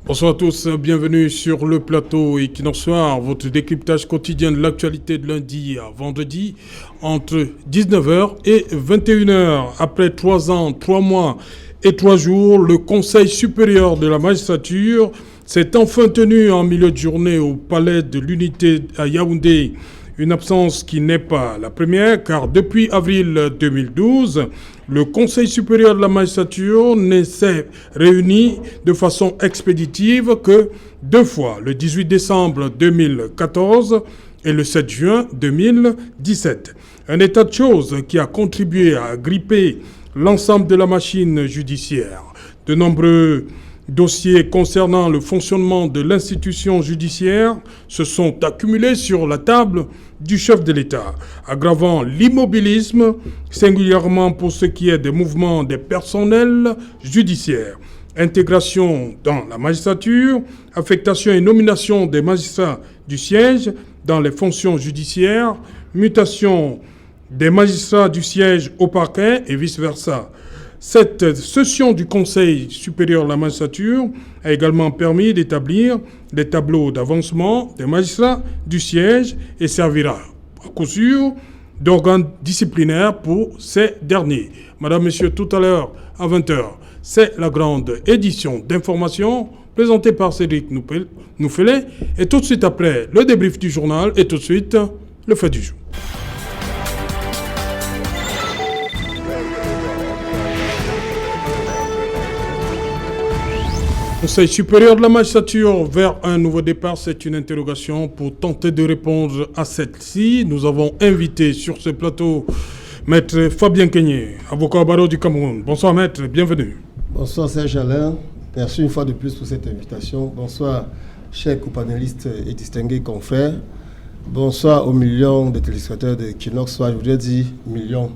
Bonsoir à tous, bienvenue sur le plateau Equinox Soir, votre décryptage quotidien de l'actualité de lundi à vendredi entre 19h et 21h. Après 3 ans, 3 mois et 3 jours, le Conseil supérieur de la magistrature s'est enfin tenu en milieu de journée au Palais de l'Unité à Yaoundé. Une absence qui n'est pas la première, car depuis avril 2012, le Conseil supérieur de la magistrature ne s'est réuni de façon expéditive que 2 fois, le 18 décembre 2014 et le 7 juin 2017. Un état de choses qui a contribué à gripper l'ensemble de la machine judiciaire. De nombreux dossiers concernant le fonctionnement de l'institution judiciaire se sont accumulés sur la table du chef de l'État, aggravant l'immobilisme, singulièrement pour ce qui est des mouvements des personnels judiciaires. Intégration dans la magistrature, affectation et nomination des magistrats du siège dans les fonctions judiciaires, mutation des magistrats du siège au parquet et vice-versa. Cette session du Conseil supérieur de la magistrature a également permis d'établir des tableaux d'avancement des magistrats du siège et servira à coup sûr d'organe disciplinaire pour ces derniers. Madame, Messieurs, tout à l'heure à 20h, c'est la grande édition d'information présentée par Cédric Noufelet. Et tout de suite après, le débrief du journal et tout de suite, le fait du jour. Conseil supérieur de la magistrature vers un nouveau départ, c'est une interrogation. Pour tenter de répondre à celle-ci, nous avons invité sur ce plateau Maître Fabien Kenyé, avocat au barreau du Cameroun. Bonsoir Maître, bienvenue. Bonsoir Serge Alain, merci une fois de plus pour cette invitation. Bonsoir chers co-panélistes et distingués confrères. Bonsoir aux millions de téléspectateurs de Equinox Soir, je voudrais dire millions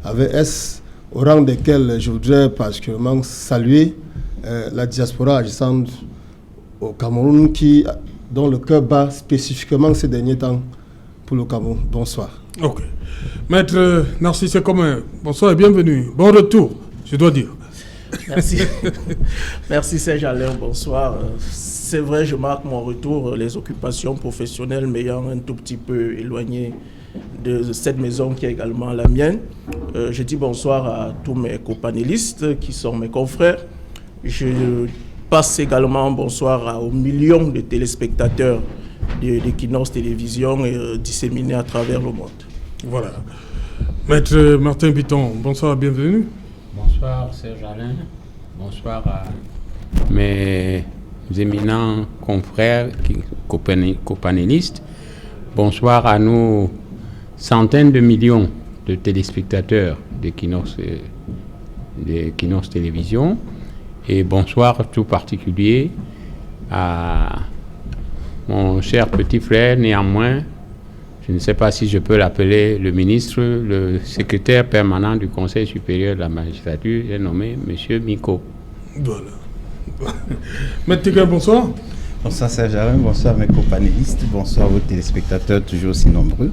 avec S, au rang desquels je voudrais particulièrement saluer la diaspora agissante au Cameroun dont le cœur bat spécifiquement ces derniers temps pour le Cameroun. Bonsoir. Ok. Maître Narcisse Commun, bonsoir et bienvenue. Bon retour, je dois dire. Merci. Merci Serge Alain, bonsoir. C'est vrai, je marque mon retour, les occupations professionnelles m'ayant un tout petit peu éloigné de cette maison qui est également la mienne. Je dis bonsoir à tous mes copanélistes qui sont mes confrères. Je passe également bonsoir aux millions de téléspectateurs d'Equinox Télévision disséminés à travers le monde. Voilà. Maître Martin Piton, bonsoir, bienvenue. Bonsoir Serge Alain, bonsoir à mes éminents confrères, copanélistes. Bonsoir à nos centaines de millions de téléspectateurs d'Equinox Télévision. Et bonsoir tout particulier à mon cher petit frère, néanmoins, je ne sais pas si je peux l'appeler le ministre, le secrétaire permanent du Conseil supérieur de la magistrature, j'ai nommé M. Miko. Voilà. Maître Tigre, bonsoir. Bonsoir Serge Alain, bonsoir mes copanélistes, bonsoir aux téléspectateurs toujours aussi nombreux.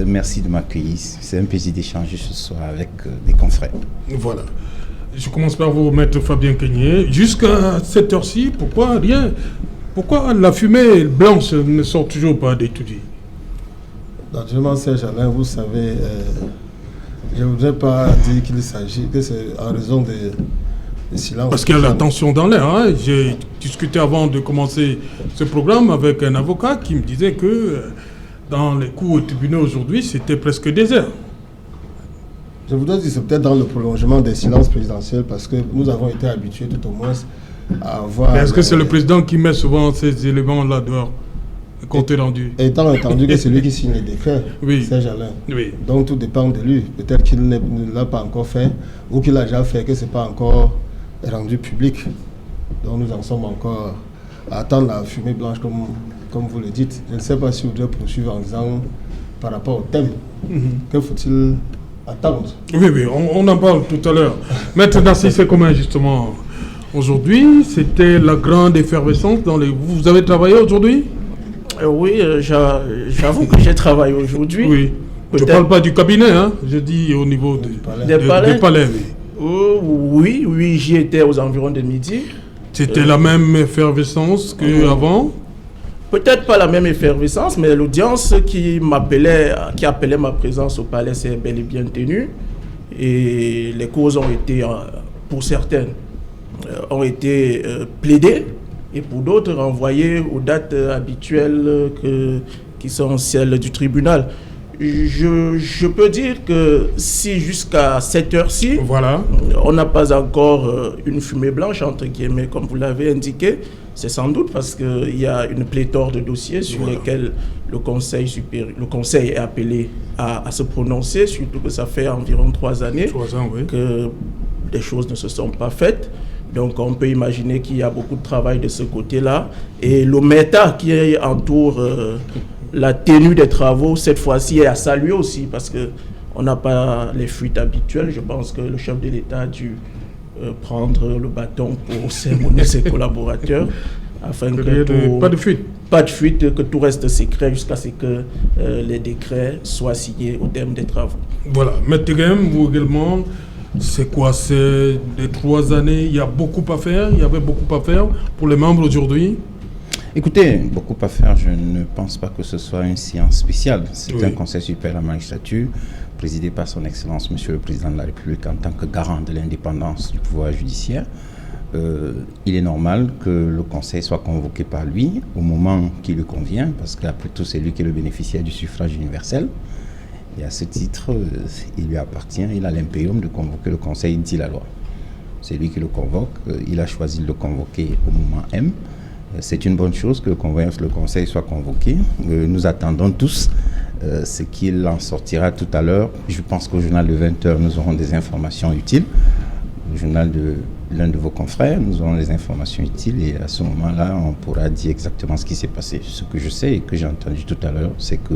Merci de m'accueillir, c'est un plaisir d'échanger ce soir avec des confrères. Voilà. Je commence par vous, Maître Fabien Kenyé. Jusqu'à cette heure-ci, pourquoi la fumée blanche ne sort toujours pas d'étudier? Naturellement, Serge Alain, vous savez, je ne voudrais pas dire qu'il s'agit, que c'est en raison des silences. Parce qu'il y a la tension dans l'air. Hein. J'ai discuté avant de commencer ce programme avec un avocat qui me disait que dans les cours au tribunal aujourd'hui, c'était presque désert. Je voudrais dire que c'est peut-être dans le prolongement des silences présidentiels parce que nous avons été habitués tout au moins à voir... Mais est-ce que c'est le président qui met souvent ces éléments-là dehors, le compte rendu? Étant entendu que c'est lui qui signe les décrets, oui. Serge Alain. Oui. Donc tout dépend de lui. Peut-être qu'il ne l'a pas encore fait ou qu'il l'a déjà fait, que ce n'est pas encore rendu public. Donc nous en sommes encore à attendre la fumée blanche comme vous le dites. Je ne sais pas si vous devez poursuivre en disant par rapport au thème. Que faut-il attendre? Oui, on en parle tout à l'heure. Maître Narcisse, c'est comment justement aujourd'hui? C'était la grande effervescence dans les... Vous avez travaillé aujourd'hui? Oui, j'avoue que j'ai travaillé aujourd'hui. Oui. Je ne parle pas du cabinet, hein. Je dis au niveau des palais. Oui. Oui, j'y étais aux environs de midi. C'était la même effervescence qu'avant? Peut-être pas la même effervescence, mais l'audience qui appelait ma présence au palais s'est bel et bien tenue. Et les causes ont été, pour certaines, ont été plaidées et pour d'autres renvoyées aux dates habituelles qui sont celles du tribunal. Je peux dire que si jusqu'à cette heure-ci, voilà, on n'a pas encore une fumée blanche, entre guillemets, comme vous l'avez indiqué, c'est sans doute parce qu'il y a une pléthore de dossiers sur lesquels le conseil est appelé à se prononcer, surtout que ça fait environ 3 années que des choses ne se sont pas faites. Donc on peut imaginer qu'il y a beaucoup de travail de ce côté-là. Et l'omerta qui entoure la tenue des travaux, cette fois-ci, est à saluer aussi parce qu'on n'a pas les fuites habituelles. Je pense que le chef de l'État a dû prendre le bâton pour sermonner ses collaborateurs afin que pas de fuite, que tout reste secret jusqu'à ce que les décrets soient signés au terme des travaux. Voilà. Maître Guem, vous également, c'est quoi? C'est les 3 années, il y a beaucoup à faire, il y avait beaucoup à faire pour les membres aujourd'hui? Écoutez, beaucoup à faire, je ne pense pas que ce soit une séance spéciale. C'est un conseil supérieur de la magistrature, présidé par son Excellence, Monsieur le Président de la République, en tant que garant de l'indépendance du pouvoir judiciaire. Il est normal que le conseil soit convoqué par lui au moment qui lui convient, parce qu'après tout, c'est lui qui est le bénéficiaire du suffrage universel. Et à ce titre, il lui appartient, il a l'impérium de convoquer le conseil, dit la loi. C'est lui qui le convoque, il a choisi de le convoquer au moment M. C'est une bonne chose que le conseil soit convoqué. Nous attendons tous ce qu'il en sortira tout à l'heure. Je pense qu'au journal de 20h, nous aurons des informations utiles. Au journal de l'un de vos confrères, nous aurons des informations utiles et à ce moment-là, on pourra dire exactement ce qui s'est passé. Ce que je sais et que j'ai entendu tout à l'heure, c'est que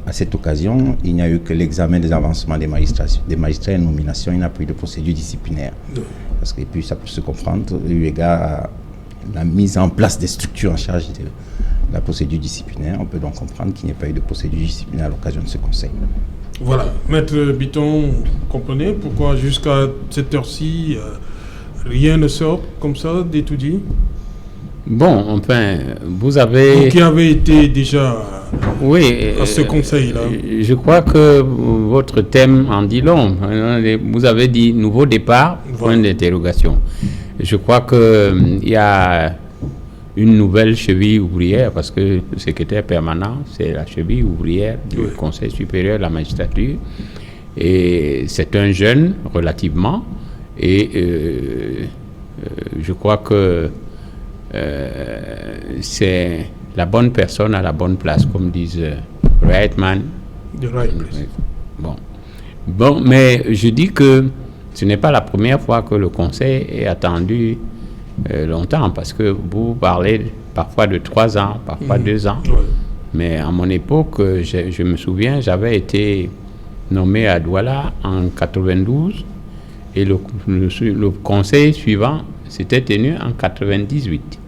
à cette occasion, il n'y a eu que l'examen des avancements des magistrats et nominations. Il n'y a pas eu de procédure disciplinaire. Parce que puis ça peut se comprendre eu égard à la mise en place des structures en charge de la procédure disciplinaire. On peut donc comprendre qu'il n'y a pas eu de procédure disciplinaire à l'occasion de ce conseil. Voilà. Maître Bitton, vous comprenez pourquoi jusqu'à cette heure-ci, rien ne sort comme ça d'étudié? Bon, enfin, vous avez... Vous qui avez été déjà à ce conseil-là. Je crois que votre thème en dit long. Vous avez dit nouveau départ, point d'interrogation. Je crois qu'il y a une nouvelle cheville ouvrière, parce que le secrétaire permanent, c'est la cheville ouvrière du Conseil supérieur de la magistrature. Et c'est un jeune, relativement. Et je crois que c'est la bonne personne à la bonne place, comme disent right man. The right place. Bon, mais je dis que ce n'est pas la première fois que le Conseil est attendu longtemps, parce que vous parlez parfois de 3 ans, parfois 2 ans. Mais à mon époque, je me souviens, j'avais été nommé à Douala en 92 et le Conseil suivant s'était tenu en 98.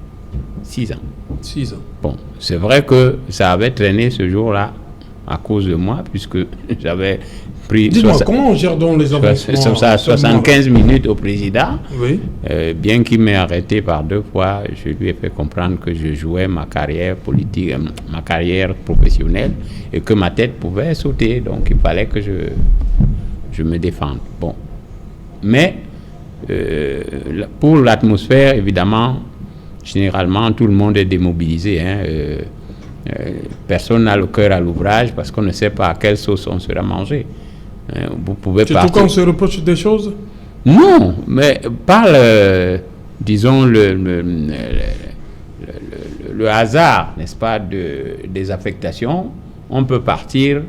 6 ans. 6 ans. Bon, c'est vrai que ça avait traîné ce jour-là à cause de moi, puisque j'avais pris... Dis-moi, comment on gère donc les avancements? 75 minutes au président. Oui. Bien qu'il m'ait arrêté par 2 fois, je lui ai fait comprendre que je jouais ma carrière politique, ma carrière professionnelle, et que ma tête pouvait sauter. Donc il fallait que je me défende. Bon. Mais pour l'atmosphère, évidemment, généralement, tout le monde est démobilisé. Personne n'a le cœur à l'ouvrage parce qu'on ne sait pas à quelle sauce on sera mangé. Vous pouvez partir... Surtout quand on se reproche des choses? Non, mais par disons, le hasard, n'est-ce pas, des affectations, on peut partir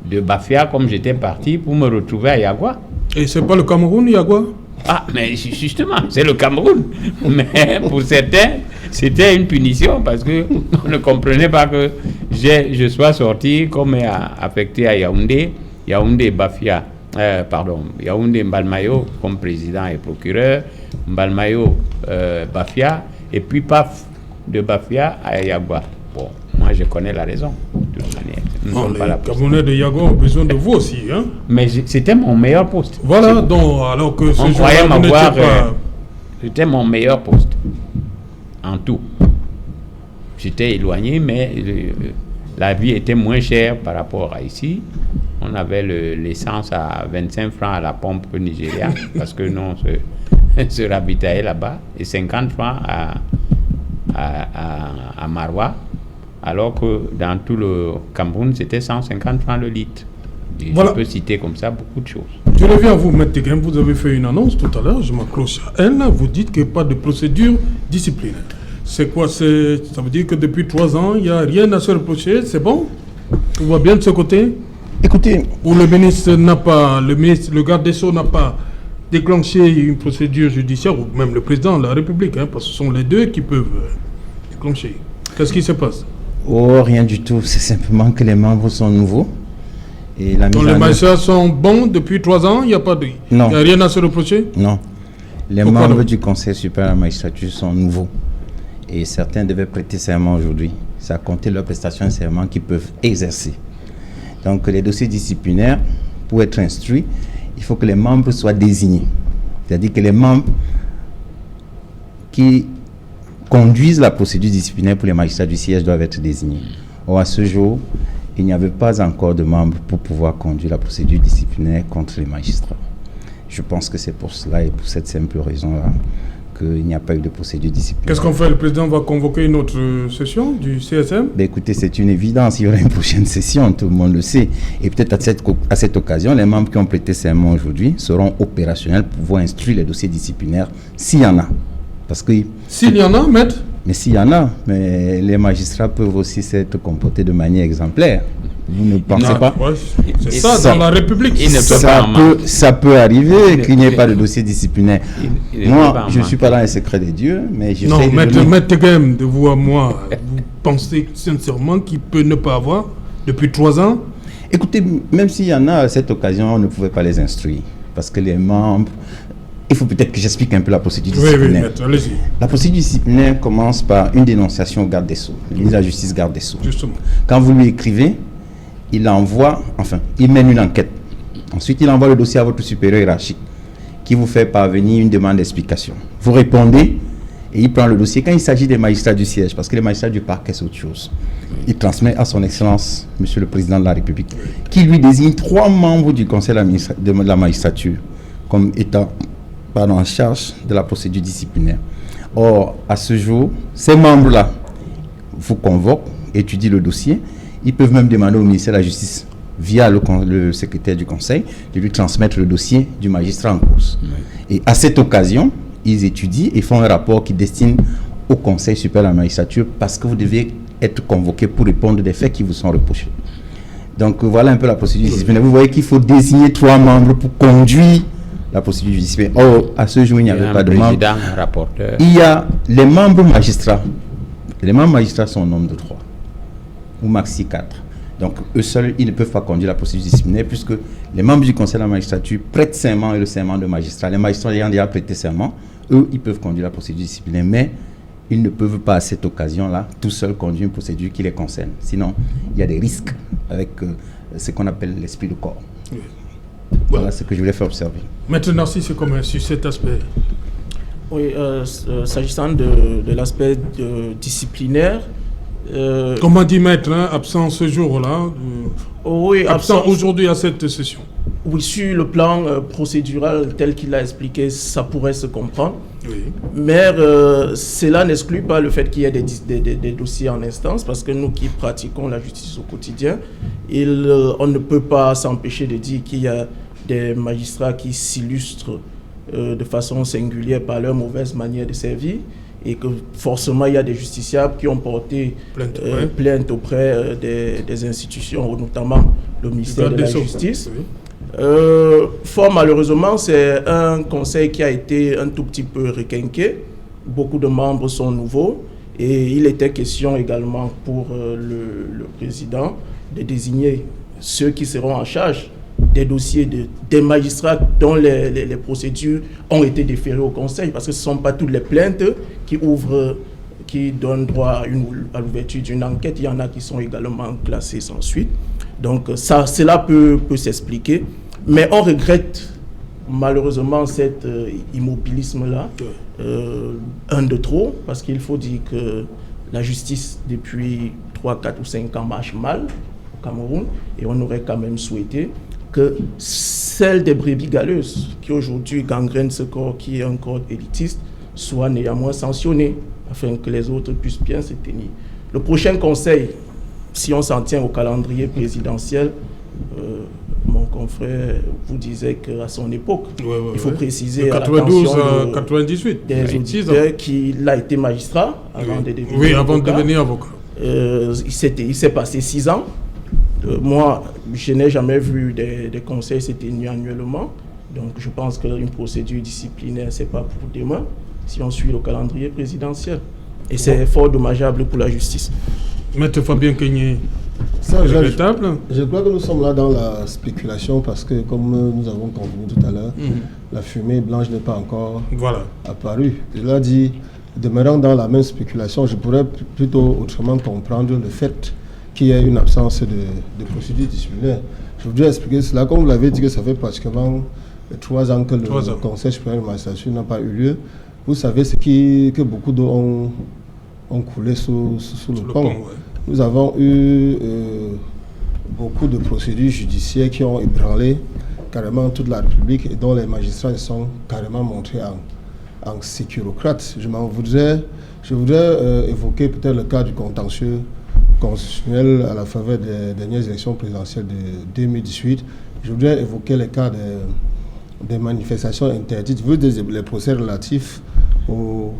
de Bafia comme j'étais parti pour me retrouver à Yagua. Et c'est pas le Cameroun, Yagua? Ah, mais justement, c'est le Cameroun. Mais pour certains, c'était une punition parce qu'on ne comprenait pas que je sois sorti comme affecté à Yaoundé, Bafia, Yaoundé Mbalmayo comme président et procureur, Mbalmayo Bafia, et puis paf, de Bafia à Yagua. Bon, moi je connais la raison, de toute manière. Les Camerounais de Yagua ont besoin de vous aussi, hein? Mais c'était mon meilleur poste. Voilà, donc alors que on croyait m'avoir C'était mon meilleur poste, en tout. J'étais éloigné, mais la vie était moins chère par rapport à ici. On avait l'essence à 25 francs à la pompe au Nigeria, parce que nous, on se ravitaillait là-bas, et 50 francs à Maroua, alors que dans tout le Cameroun, c'était 150 francs le litre. Et voilà. Je peux citer comme ça beaucoup de choses. Je reviens à vous, M. Teguem. Vous avez fait une annonce tout à l'heure, je m'accroche à elle. Vous dites qu'il n'y a pas de procédure disciplinaire. C'est quoi? Ça veut dire que depuis 3 ans, il n'y a rien à se reprocher, c'est bon? Tout va bien de ce côté? Écoutez... Ou le le garde des Sceaux n'a pas déclenché une procédure judiciaire, ou même le président de la République, parce que ce sont les deux qui peuvent déclencher. Qu'est-ce qui se passe? Oh, rien du tout. C'est simplement que les membres sont nouveaux. Et donc les magistrats sont bons depuis 3 ans, il n'y a pas de... Non. Il n'y a rien à se reprocher? Non. Les membres du Conseil supérieur de la magistrature sont nouveaux. Et certains devaient prêter serment aujourd'hui. C'est à compter de leur prestation de serment qu'ils peuvent exercer. Donc les dossiers disciplinaires, pour être instruits, il faut que les membres soient désignés. C'est-à-dire que les membres qui conduisent la procédure disciplinaire pour les magistrats du siège doivent être désignés. Or, à ce jour, il n'y avait pas encore de membres pour pouvoir conduire la procédure disciplinaire contre les magistrats. Je pense que c'est pour cela et pour cette simple raison-là qu'il n'y a pas eu de procédure disciplinaire. Qu'est-ce qu'on fait? Le président va convoquer une autre session du CSM? Écoutez, c'est une évidence, il y aura une prochaine session, tout le monde le sait. Et peut-être à cette occasion, les membres qui ont prêté serment aujourd'hui seront opérationnels pour pouvoir instruire les dossiers disciplinaires s'il y en a. Parce que... S'il y en a, maître? Mais s'il y en a, mais les magistrats peuvent aussi s'être comportés de manière exemplaire. Vous ne pensez pas? Ouais, c'est ça, dans la République. Ça peut arriver qu'il n'y ait pas de dossier disciplinaire. Moi, je ne suis pas dans les secrets des dieux, mais je sais... Non, maître Teguem, de vous à moi, vous pensez sincèrement qu'il peut ne pas avoir depuis 3 ans? Écoutez, même s'il y en a à cette occasion, on ne pouvait pas les instruire. Parce que les membres... Il faut peut-être que j'explique un peu la procédure disciplinaire. Oui, maître, allez-y. La procédure disciplinaire commence par une dénonciation au garde des Sceaux, le ministre de la Justice garde des Sceaux. Justement. Quand vous lui écrivez, il mène une enquête. Ensuite, il envoie le dossier à votre supérieur hiérarchique qui vous fait parvenir une demande d'explication. Vous répondez et il prend le dossier. Quand il s'agit des magistrats du siège, parce que les magistrats du parquet, c'est autre chose, il transmet à son Excellence, Monsieur le Président de la République, qui lui désigne 3 membres du Conseil de la magistrature comme étant en charge de la procédure disciplinaire. Or, à ce jour, ces membres-là vous convoquent, étudient le dossier. Ils peuvent même demander au ministère de la Justice, via le secrétaire du Conseil, de lui transmettre le dossier du magistrat en cause. Oui. Et à cette occasion, ils étudient et font un rapport qui destine au Conseil supérieur de la magistrature parce que vous devez être convoqué pour répondre des faits qui vous sont reprochés. Donc, voilà un peu la procédure disciplinaire. Vous voyez qu'il faut désigner 3 membres pour conduire la procédure disciplinaire. Or, à ce jour, il n'y avait pas de membres. Il y a les membres magistrats. Les membres magistrats sont au nombre de 3, ou maxi 4. Donc, eux seuls, ils ne peuvent pas conduire la procédure disciplinaire puisque les membres du Conseil de la magistrature prêtent serment et le serment de magistrat. Les magistrats ayant déjà prêté serment, eux, ils peuvent conduire la procédure disciplinaire, mais ils ne peuvent pas à cette occasion-là tout seuls conduire une procédure qui les concerne. Sinon, il y a des risques avec ce qu'on appelle l'esprit de corps. Oui. Voilà ce que je voulais faire observer. Maintenant, si c'est comme sur cet aspect. Oui, s'agissant de l'aspect disciplinaire. Comment dit maître, absent ce jour-là, oui, absent aujourd'hui à cette session? Oui, sur le plan procédural tel qu'il l'a expliqué, ça pourrait se comprendre. Oui. Mais cela n'exclut pas le fait qu'il y ait des dossiers en instance, parce que nous qui pratiquons la justice au quotidien, on ne peut pas s'empêcher de dire qu'il y a des magistrats qui s'illustrent de façon singulière par leur mauvaise manière de servir, et que forcément il y a des justiciables qui ont porté plainte auprès des institutions, notamment le ministère de la Justice. Oui. Fort malheureusement, c'est un conseil qui a été un tout petit peu requinqué. Beaucoup de membres sont nouveaux et il était question également pour le président de désigner ceux qui seront en charge des dossiers des magistrats dont les procédures ont été déférées au conseil, parce que ce ne sont pas toutes les plaintes qui donnent droit à l'ouverture d'une enquête. Il y en a qui sont également classées sans suite. Donc cela peut s'expliquer. Mais on regrette malheureusement cet immobilisme-là, un de trop, parce qu'il faut dire que la justice, depuis 3, 4 ou 5 ans, marche mal au Cameroun, et on aurait quand même souhaité que celle des brebis galeuses, qui aujourd'hui gangrène ce corps qui est un corps élitiste, soit néanmoins sanctionnée, afin que les autres puissent bien se tenir. Le prochain conseil, si on s'en tient au calendrier présidentiel, mon confrère vous disait qu'à son époque, il faut préciser de à 92 l'attention à 98, des auditeurs qu'il a été magistrat avant de devenir avant de devenir avocat. Il s'est passé 6 ans. Moi, je n'ai jamais vu des conseils se tenir annuellement. Donc, je pense qu'une procédure disciplinaire, ce n'est pas pour demain, si on suit le calendrier présidentiel. Et c'est fort dommageable pour la justice. Maître Fabien Kenyé, je crois que nous sommes là dans la spéculation parce que, comme nous avons convenu tout à l'heure, la fumée blanche n'est pas encore apparue. Je l'ai dit, demeurant dans la même spéculation, je pourrais plutôt autrement comprendre le fait qu'il y ait une absence de procédure disciplinaire. Je voudrais expliquer cela. Comme vous l'avez dit, que ça fait pratiquement 3 ans que le Conseil supérieur de la magistrature n'a pas eu lieu. Vous savez que beaucoup d'eau ont coulé sous le pont. Nous avons eu beaucoup de procédures judiciaires qui ont ébranlé carrément toute la République et dont les magistrats sont carrément montrés en sécurocrates. Je voudrais évoquer peut-être le cas du contentieux constitutionnel à la faveur des dernières élections présidentielles de 2018. Je voudrais évoquer les cas des manifestations interdites, vu les procès relatifs aux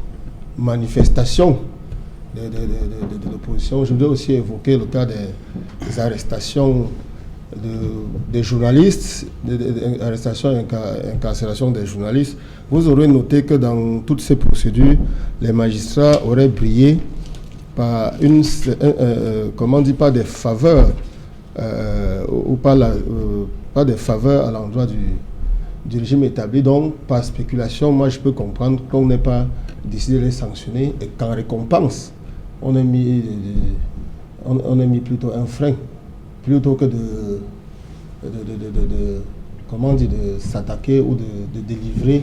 manifestations de l'opposition. Je voudrais aussi évoquer le cas des arrestations des journalistes, des arrestations et incarcérations des journalistes. Vous aurez noté que dans toutes ces procédures, les magistrats auraient brillé par pas des faveurs ou pas des faveurs à l'endroit du régime établi. Donc, par spéculation, moi je peux comprendre qu'on n'ait pas décidé de les sanctionner et qu'en récompense, on a mis plutôt un frein, plutôt que de s'attaquer ou de délivrer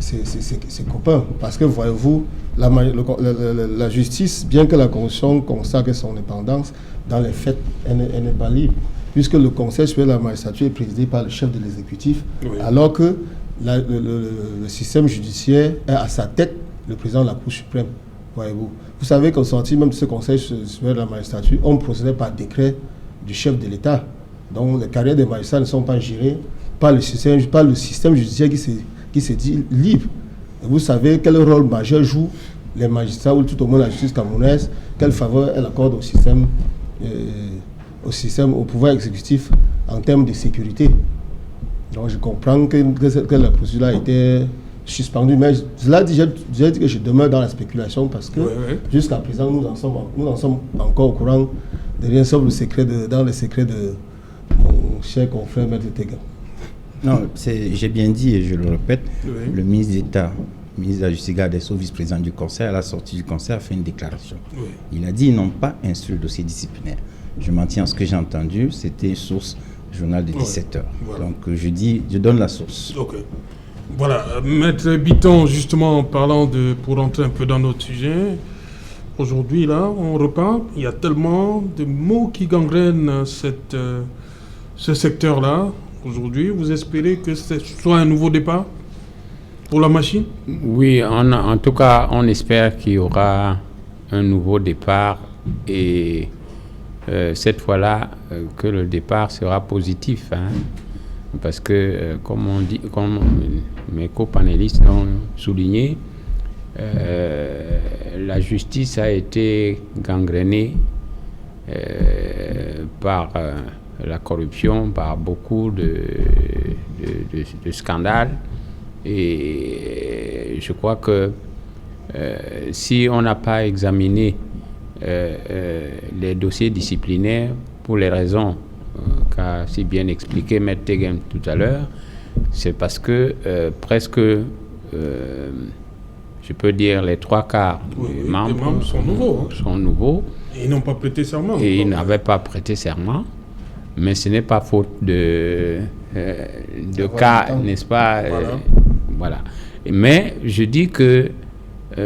ses copains. Parce que voyez-vous, la justice, bien que la Constitution consacre son indépendance, dans les faits, elle n'est pas libre. Puisque le Conseil supérieur de la magistrature est présidé par le chef de l'exécutif, alors que le système judiciaire est à sa tête le président de la Cour suprême. Voyez-vous. Vous savez qu'au sortir même de ce Conseil supérieur de la magistrature, on procédait par décret du chef de l'État. Donc les carrières des magistrats ne sont pas gérées par le système judiciaire qui se dit libre. Et vous savez quel rôle majeur jouent les magistrats ou tout au moins la justice camerounaise, quelle faveur elle accorde au pouvoir exécutif en termes de sécurité. Donc je comprends que la procédure a été suspendue, mais j'ai dit que je demeure dans la spéculation parce que jusqu'à présent nous en sommes encore au courant de rien sauf dans le secret de mon cher confrère Maître Tega. Non, j'ai bien dit et je le répète, le ministre d'État, ministre de la Justice, garde des Sceaux, vice-président du Conseil, à la sortie du Conseil, a fait une déclaration. Il a dit qu'ils n'ont pas instruit le dossier disciplinaire. Je m'en tiens à ce que j'ai entendu, c'était une source journal de 17h. Voilà. Donc je donne la source. Ok. Voilà, Maître Bitton, justement, pour rentrer un peu dans notre sujet, aujourd'hui, là, on repart, il y a tellement de mots qui gangrènent ce secteur-là. Aujourd'hui, vous espérez que ce soit un nouveau départ pour la machine? Oui, en tout cas, on espère qu'il y aura un nouveau départ et cette fois-là, que le départ sera positif. Parce que, comme mes copanélistes l'ont souligné, la justice a été gangrénée par la corruption, par beaucoup de scandales. Et je crois que si on n'a pas examiné les dossiers disciplinaires pour les raisons qu'a si bien expliqué Maître Tegem tout à l'heure, c'est parce que presque, je peux dire, les 3/4 des membres sont nouveaux. Et ils n'ont pas prêté serment. Et ils n'avaient pas prêté serment. Mais ce n'est pas faute de de cas, n'est-ce pas? Voilà. Mais je dis que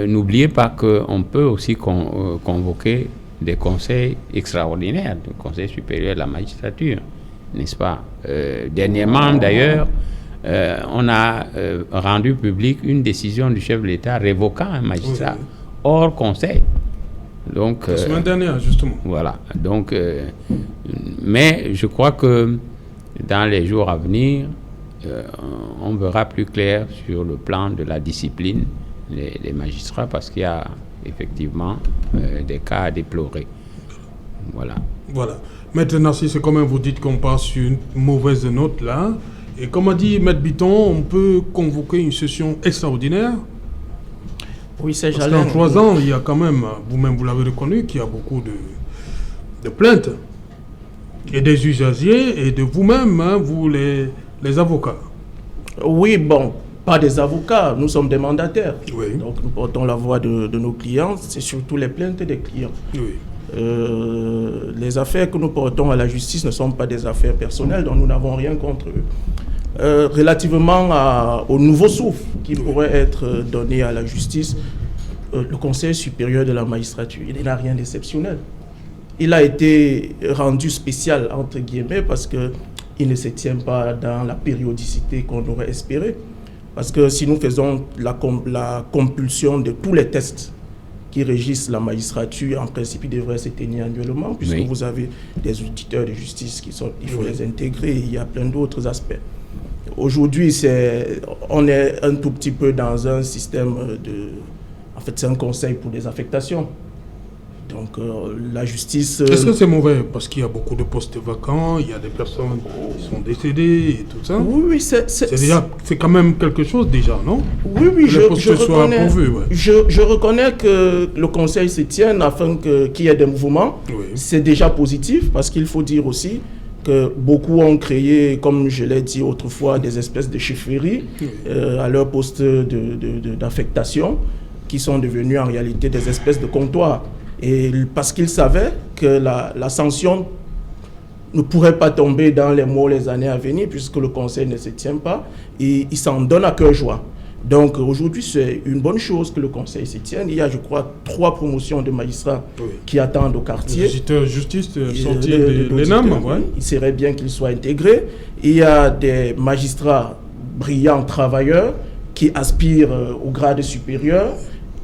n'oubliez pas qu'on peut aussi convoquer des conseils extraordinaires, le Conseil supérieur de la magistrature, n'est-ce pas? Dernièrement, d'ailleurs, on a rendu public une décision du chef de l'État révoquant un magistrat hors conseil. Donc, la semaine dernière, justement. Voilà. Donc, mais je crois que dans les jours à venir, on verra plus clair sur le plan de la discipline les magistrats, parce qu'il y a effectivement des cas à déplorer. Voilà. Voilà. Maintenant, si c'est quand même vous dites qu'on part sur une mauvaise note là, et comme a dit Maître Bitton, on peut convoquer une session extraordinaire. Oui, c'est Parce qu'en 3 ans, il y a quand même, vous-même vous l'avez reconnu, qu'il y a beaucoup de plaintes. Et des usagers et de vous-même, hein, vous les avocats. Oui, bon, pas des avocats, nous sommes des mandataires. Oui. Donc nous portons la voix de nos clients, c'est surtout les plaintes des clients. Oui. Les affaires que nous portons à la justice ne sont pas des affaires personnelles, donc nous n'avons rien contre eux. Relativement au nouveau souffle qui pourrait être donné à la justice, le Conseil supérieur de la magistrature, il n'a rien d'exceptionnel. Il a été rendu spécial, entre guillemets, parce qu'il ne se tient pas dans la périodicité qu'on aurait espéré. Parce que si nous faisons la compulsion de tous les tests qui régissent la magistrature, en principe, il devrait se tenir annuellement, puisque vous avez des auditeurs de justice il faut les intégrer, il y a plein d'autres aspects. Aujourd'hui, on est un tout petit peu dans un système en fait, c'est un conseil pour des affectations. Donc, la justice... Est-ce que c'est mauvais? Parce qu'il y a beaucoup de postes vacants, il y a des personnes qui sont décédées et tout ça. Oui, c'est quand même quelque chose déjà, non? Oui, je reconnais. Je reconnais que le conseil se tienne afin qu'il y ait des mouvements. Oui. C'est déjà positif, parce qu'il faut dire aussi que beaucoup ont créé, comme je l'ai dit autrefois, des espèces de chefferies à leur poste d'affectation, qui sont devenus en réalité des espèces de comptoirs. Et parce qu'ils savaient que la sanction ne pourrait pas tomber dans les mois, les années à venir, puisque le conseil ne se tient pas, et ils s'en donnent à cœur joie. Donc aujourd'hui, c'est une bonne chose que le conseil se tienne. Il y a, je crois, 3 promotions de magistrats qui attendent au quartier. Les justice sortis de l'ENAM, il serait bien qu'ils soient intégrés. Il y a des magistrats brillants, travailleurs, qui aspirent au grade supérieur.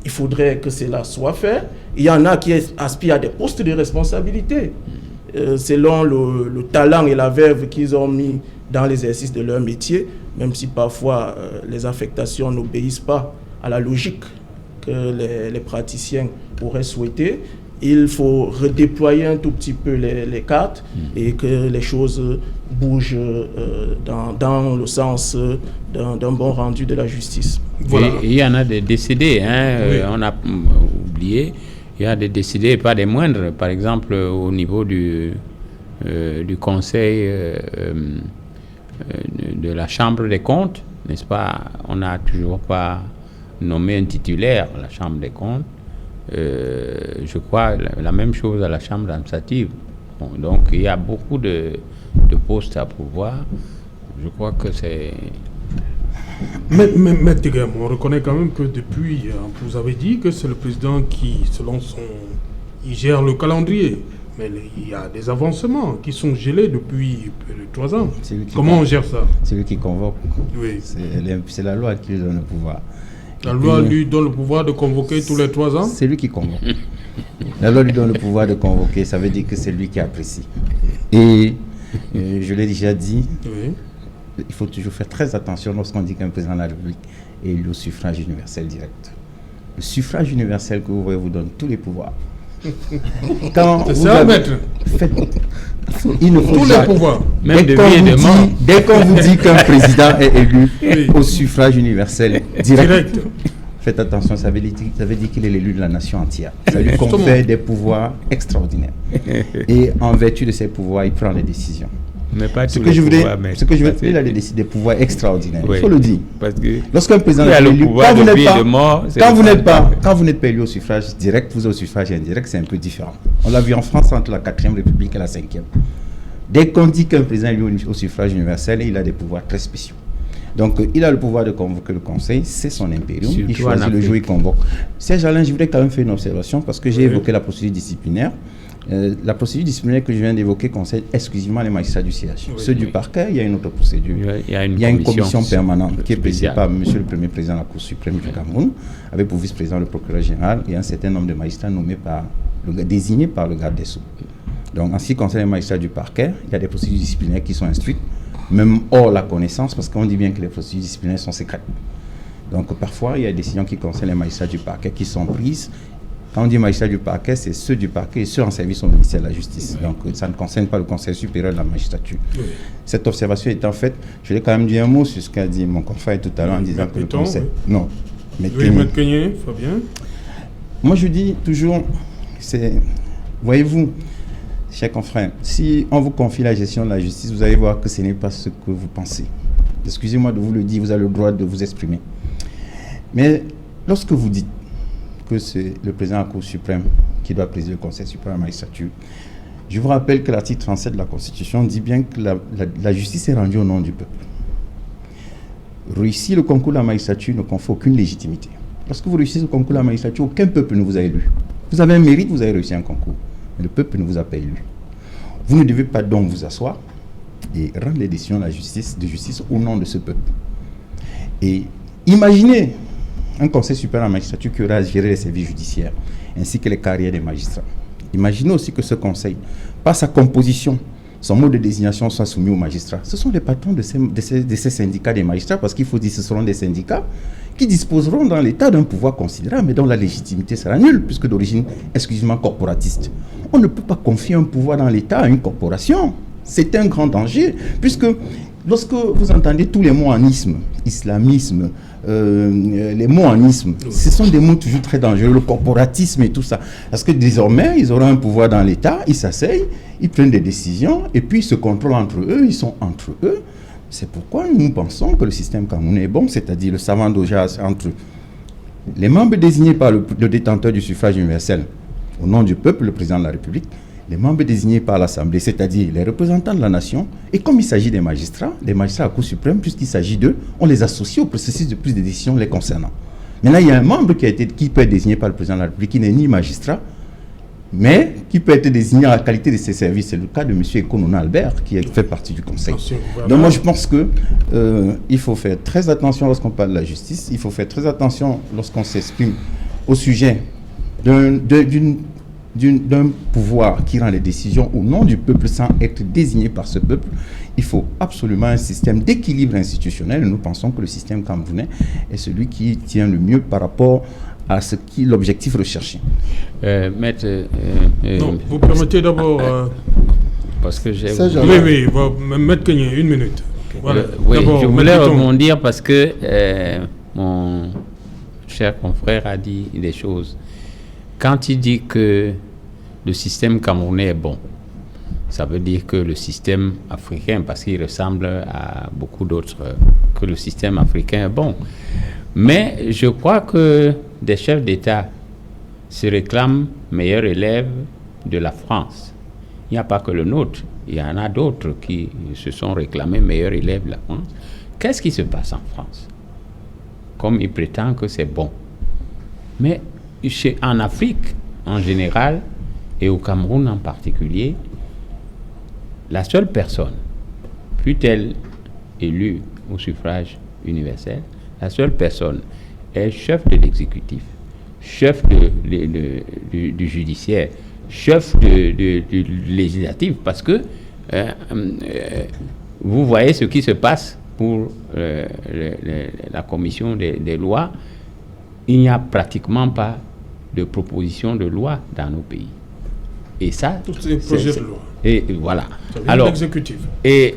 Il faudrait que cela soit fait. Il y en a qui aspirent à des postes de responsabilité, selon le talent et la verve qu'ils ont mis dans l'exercice de leur métier, même si parfois les affectations n'obéissent pas à la logique que les praticiens auraient souhaité. Il faut redéployer un tout petit peu les cartes et que les choses bougent dans le sens d'un bon rendu de la justice. Voilà. Il y en a des décédés, on a oublié. Il y a des décédés, pas des moindres. Par exemple, au niveau du conseil de la Chambre des comptes, n'est-ce pas? On n'a toujours pas nommé un titulaire à la Chambre des comptes. Je crois la même chose à la Chambre administrative. Bon, donc, il y a beaucoup de postes à pourvoir. Je crois que c'est... Mais on reconnaît quand même que depuis, vous avez dit que c'est le président qui, il gère le calendrier. Mais il y a des avancements qui sont gelés depuis plus de 3 ans. Comment on gère ça? C'est lui qui convoque. Oui. C'est la loi qui lui donne le pouvoir. La loi lui donne le pouvoir de convoquer tous les 3 ans? C'est lui qui convoque. La loi lui donne le pouvoir de convoquer, ça veut dire que c'est lui qui apprécie. Et je l'ai déjà dit, il faut toujours faire très attention lorsqu'on dit qu'un président de la République est élu au suffrage universel direct. Le suffrage universel que vous voyez vous donne tous les pouvoirs. Quand c'est ça, maître. Il ne faut tous les pouvoirs. Même de vie et de mort. Dès qu'on vous dit qu'un président est élu au suffrage universel direct. Faites attention, ça veut dire qu'il est l'élu de la nation entière. Ça lui confère des pouvoirs extraordinaires. Et en vertu de ces pouvoirs, il prend les décisions. Mais pas ce que je voulais, il a des pouvoirs extraordinaires. Oui, il faut le dire. Parce que lorsqu'un président est élu, quand vous n'êtes pas élu au suffrage direct, vous êtes au suffrage indirect, c'est un peu différent. On l'a vu en France entre la 4e République et la 5e. Dès qu'on dit qu'un président est élu au suffrage universel, il a des pouvoirs très spéciaux. Donc, il a le pouvoir de convoquer le conseil, c'est son impérium, il choisit le jour, il convoque. Serge Alain, je voudrais quand même faire une observation parce que j'ai évoqué la procédure disciplinaire. La procédure disciplinaire que je viens d'évoquer concerne exclusivement les magistrats du CH. Ceux du parquet, il y a une autre procédure. Il y a une commission permanente qui est présidée par M. le Premier Président de la Cour suprême du Cameroun, avec pour vice-président le procureur général et un certain nombre de magistrats désignés par le garde des Sceaux. Donc, en ce qui concerne les magistrats du parquet, il y a des procédures disciplinaires qui sont instruites, même hors la connaissance, parce qu'on dit bien que les procédures disciplinaires sont secrètes. Donc, parfois, il y a des décisions qui concernent les magistrats du parquet qui sont prises. Quand on dit magistrats du parquet, c'est ceux du parquet et ceux en service au ministère de la Justice. Donc, ça ne concerne pas le Conseil supérieur de la magistrature. Cette observation étant faite, je vais quand même dire un mot sur ce qu'a dit mon confrère tout à l'heure en disant que le Conseil... Non. Maître Kenyé, Fabien. Moi, je dis toujours, voyez-vous, chers confrères, si on vous confie la gestion de la justice, vous allez voir que ce n'est pas ce que vous pensez. Excusez-moi de vous le dire, vous avez le droit de vous exprimer. Mais lorsque vous dites que c'est le président de la Cour suprême qui doit présider le Conseil suprême de la magistrature, je vous rappelle que l'article 37 de la Constitution dit bien que la justice est rendue au nom du peuple. Réussir le concours de la magistrature ne confère aucune légitimité. Lorsque vous réussissez le concours de la magistrature, aucun peuple ne vous a élu. Vous avez un mérite, vous avez réussi un concours. Mais le peuple ne vous a pas élu. Vous ne devez pas donc vous asseoir et rendre les décisions de justice au nom de ce peuple. Et imaginez un conseil supérieur de la magistrature qui aura à gérer les services judiciaires ainsi que les carrières des magistrats. Imaginez aussi que ce conseil, par sa composition, son mode de désignation soit soumis aux magistrats. Ce sont les patrons de ces syndicats des magistrats, parce qu'il faut dire que ce seront des syndicats qui disposeront dans l'État d'un pouvoir considérable, mais dont la légitimité sera nulle, puisque d'origine exclusivement corporatiste. On ne peut pas confier un pouvoir dans l'État à une corporation. C'est un grand danger, puisque lorsque vous entendez tous les mots en isme, islamisme, les mots en isme, ce sont des mots toujours très dangereux, le corporatisme et tout ça. Parce que désormais, ils auront un pouvoir dans l'État, ils s'asseyent, ils prennent des décisions, et puis ils se contrôlent entre eux, ils sont entre eux. C'est pourquoi nous pensons que le système camerounais est bon, c'est-à-dire le savant d'aujourd'hui entre les membres désignés par le détenteur du suffrage universel, au nom du peuple, le président de la République, les membres désignés par l'Assemblée, c'est-à-dire les représentants de la nation, et comme il s'agit des magistrats à la Cour suprême, puisqu'il s'agit d'eux, on les associe au processus de prise de décision les concernant. Maintenant, il y a un membre qui peut être désigné par le président de la République, qui n'est ni magistrat, mais qui peut être désigné à la qualité de ses services. C'est le cas de M. Ekonona Albert, qui fait partie du Conseil. Donc moi, je pense qu'il faut faire très attention lorsqu'on parle de la justice, il faut faire très attention lorsqu'on s'exprime au sujet d'un pouvoir qui rend les décisions au nom du peuple sans être désigné par ce peuple. Il faut absolument un système d'équilibre institutionnel. Nous pensons que le système camerounais est celui qui tient le mieux par rapport à ce qui est l'objectif recherché. Maître... non, vous permettez d'abord... parce que j'ai... Oui, Maître Kenyé, une minute. Voilà. Oui, je voulais rebondir parce que mon cher confrère a dit des choses. Quand il dit que le système camerounais est bon, ça veut dire que le système africain, parce qu'il ressemble à beaucoup d'autres, que le système africain est bon. Mais je crois que des chefs d'État se réclament meilleurs élèves de la France. Il n'y a pas que le nôtre, il y en a d'autres qui se sont réclamés meilleurs élèves de la France. Qu'est-ce qui se passe en France? Comme il prétend que c'est bon. Mais en Afrique, en général, et au Cameroun en particulier, la seule personne, fût-elle élue au suffrage universel, la seule personne est chef de l'exécutif, chef du judiciaire, chef du législatif, parce que vous voyez ce qui se passe pour la commission des lois. Il n'y a pratiquement pas de proposition de loi dans nos pays. Et ça, tous ces projets de loi. Et voilà. Alors, l'exécutif. Et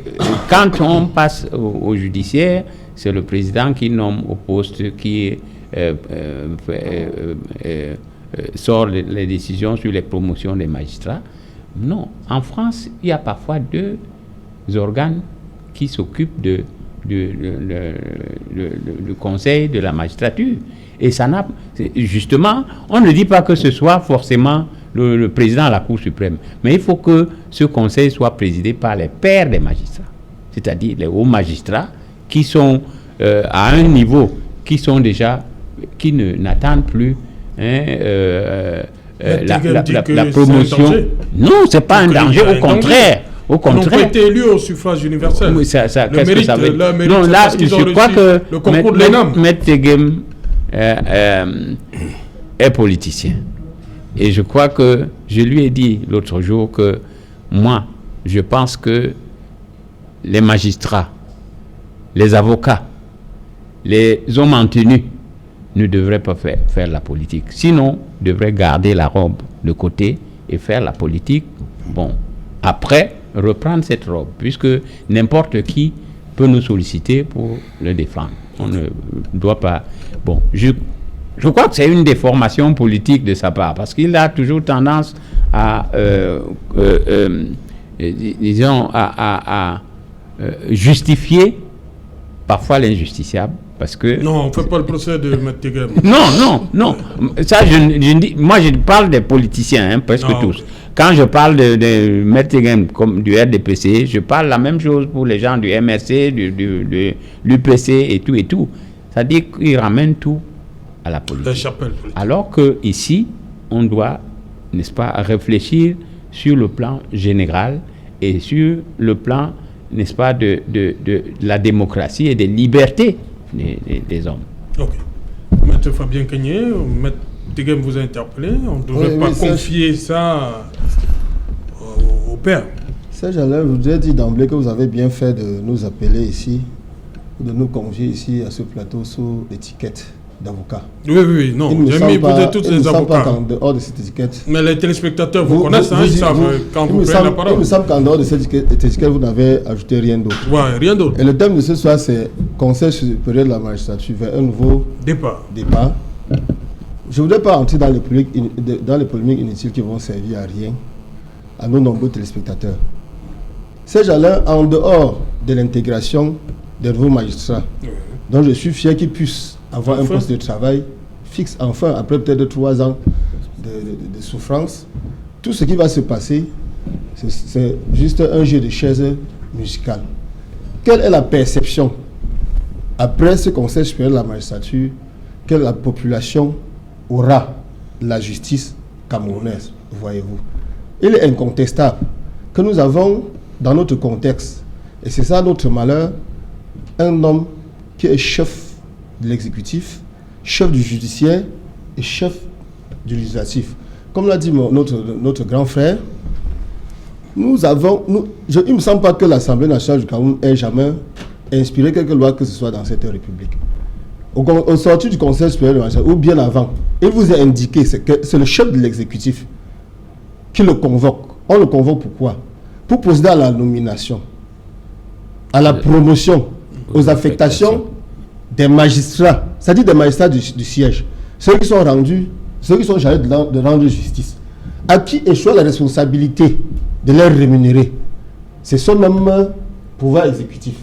quand on passe au judiciaire, c'est le président qui nomme au poste, qui sort les décisions sur les promotions des magistrats. Non. En France, il y a parfois deux organes qui s'occupent du conseil de la magistrature. Et ça n'a... Justement, on ne dit pas que ce soit forcément le président de la Cour suprême. Mais il faut que ce conseil soit présidé par les pairs des magistrats, c'est-à-dire les hauts magistrats qui sont à un niveau, qui n'attendent plus la promotion. Non, c'est pas un danger, au contraire. Au contraire. Ils n'ont pas été élus au suffrage universel. Oui, qu'est-ce que ça veut dire? Non, là, je crois que le concours de l'ENAM. Maître Tegem est politicien. Et je crois que je lui ai dit l'autre jour que moi, je pense que les magistrats, les avocats, les hommes en tenue ne devraient pas faire la politique. Sinon, devraient garder la robe de côté et faire la politique. Bon, après, reprendre cette robe, puisque n'importe qui peut nous solliciter pour le défendre. On ne doit pas... Bon, je crois que c'est une déformation politique de sa part, parce qu'il a toujours tendance à, disons, à justifier parfois l'injusticiable, parce que... Non, on ne fait pas le procès de Maître Tegem. Non. Ça, moi, je parle des politiciens, presque tous. Quand je parle de Maître Tegem comme du RDPC, je parle la même chose pour les gens du MRC, de l'UPC et tout. C'est-à-dire qu'ils ramènent tout à la politique. La chapelle politique. Alors qu'ici, on doit, n'est-ce pas, réfléchir sur le plan général et sur le plan, n'est-ce pas, de la démocratie et des libertés des hommes. Ok. Maître Fabien Kenyé, Maître Tegem vous a interpellé. On ne devrait pas confier ça au père. Serge Alain, je vous ai dit d'emblée que vous avez bien fait de nous appeler ici, de nous convier ici à ce plateau sous l'étiquette d'avocat. Oui, non. J'ai mis poser toutes les avocats. En dehors de cette étiquette. Mais les téléspectateurs vous connaissent, ils savent quand vous prenez la parole. Il me semble qu'en dehors de cette étiquette, vous n'avez ajouté rien d'autre. Ouais, rien d'autre. Et le thème de ce soir, c'est Conseil supérieur de la magistrature vers un nouveau départ. Je ne voudrais pas entrer dans les polémiques inutiles qui vont servir à rien à nos nombreux téléspectateurs. Serge Alain, en dehors de l'intégration des nouveaux magistrats, dont je suis fier qu'ils puissent avoir un poste de travail fixe, enfin, après peut-être 3 ans de souffrance, tout ce qui va se passer, c'est juste un jeu de chaises musicales. Quelle est la perception, après ce Conseil supérieur de la magistrature, que la population aura de la justice camerounaise, voyez-vous? Il est incontestable que nous avons, dans notre contexte, et c'est ça notre malheur, un homme qui est chef de l'exécutif, chef du judiciaire et chef du législatif. Comme l'a dit notre grand frère, il ne me semble pas que l'Assemblée nationale du Cameroun ait jamais inspiré quelque loi que ce soit dans cette République. Au sortir du Conseil supérieur de la magistrature, ou bien avant, il vous a indiqué que c'est le chef de l'exécutif qui le convoque. On le convoque pourquoi? Pour procéder à la nomination, à la promotion, aux affectations des magistrats, c'est-à-dire des magistrats du siège, ceux qui sont chargés de rendre justice, à qui échoue la responsabilité de les rémunérer. C'est son même pouvoir exécutif,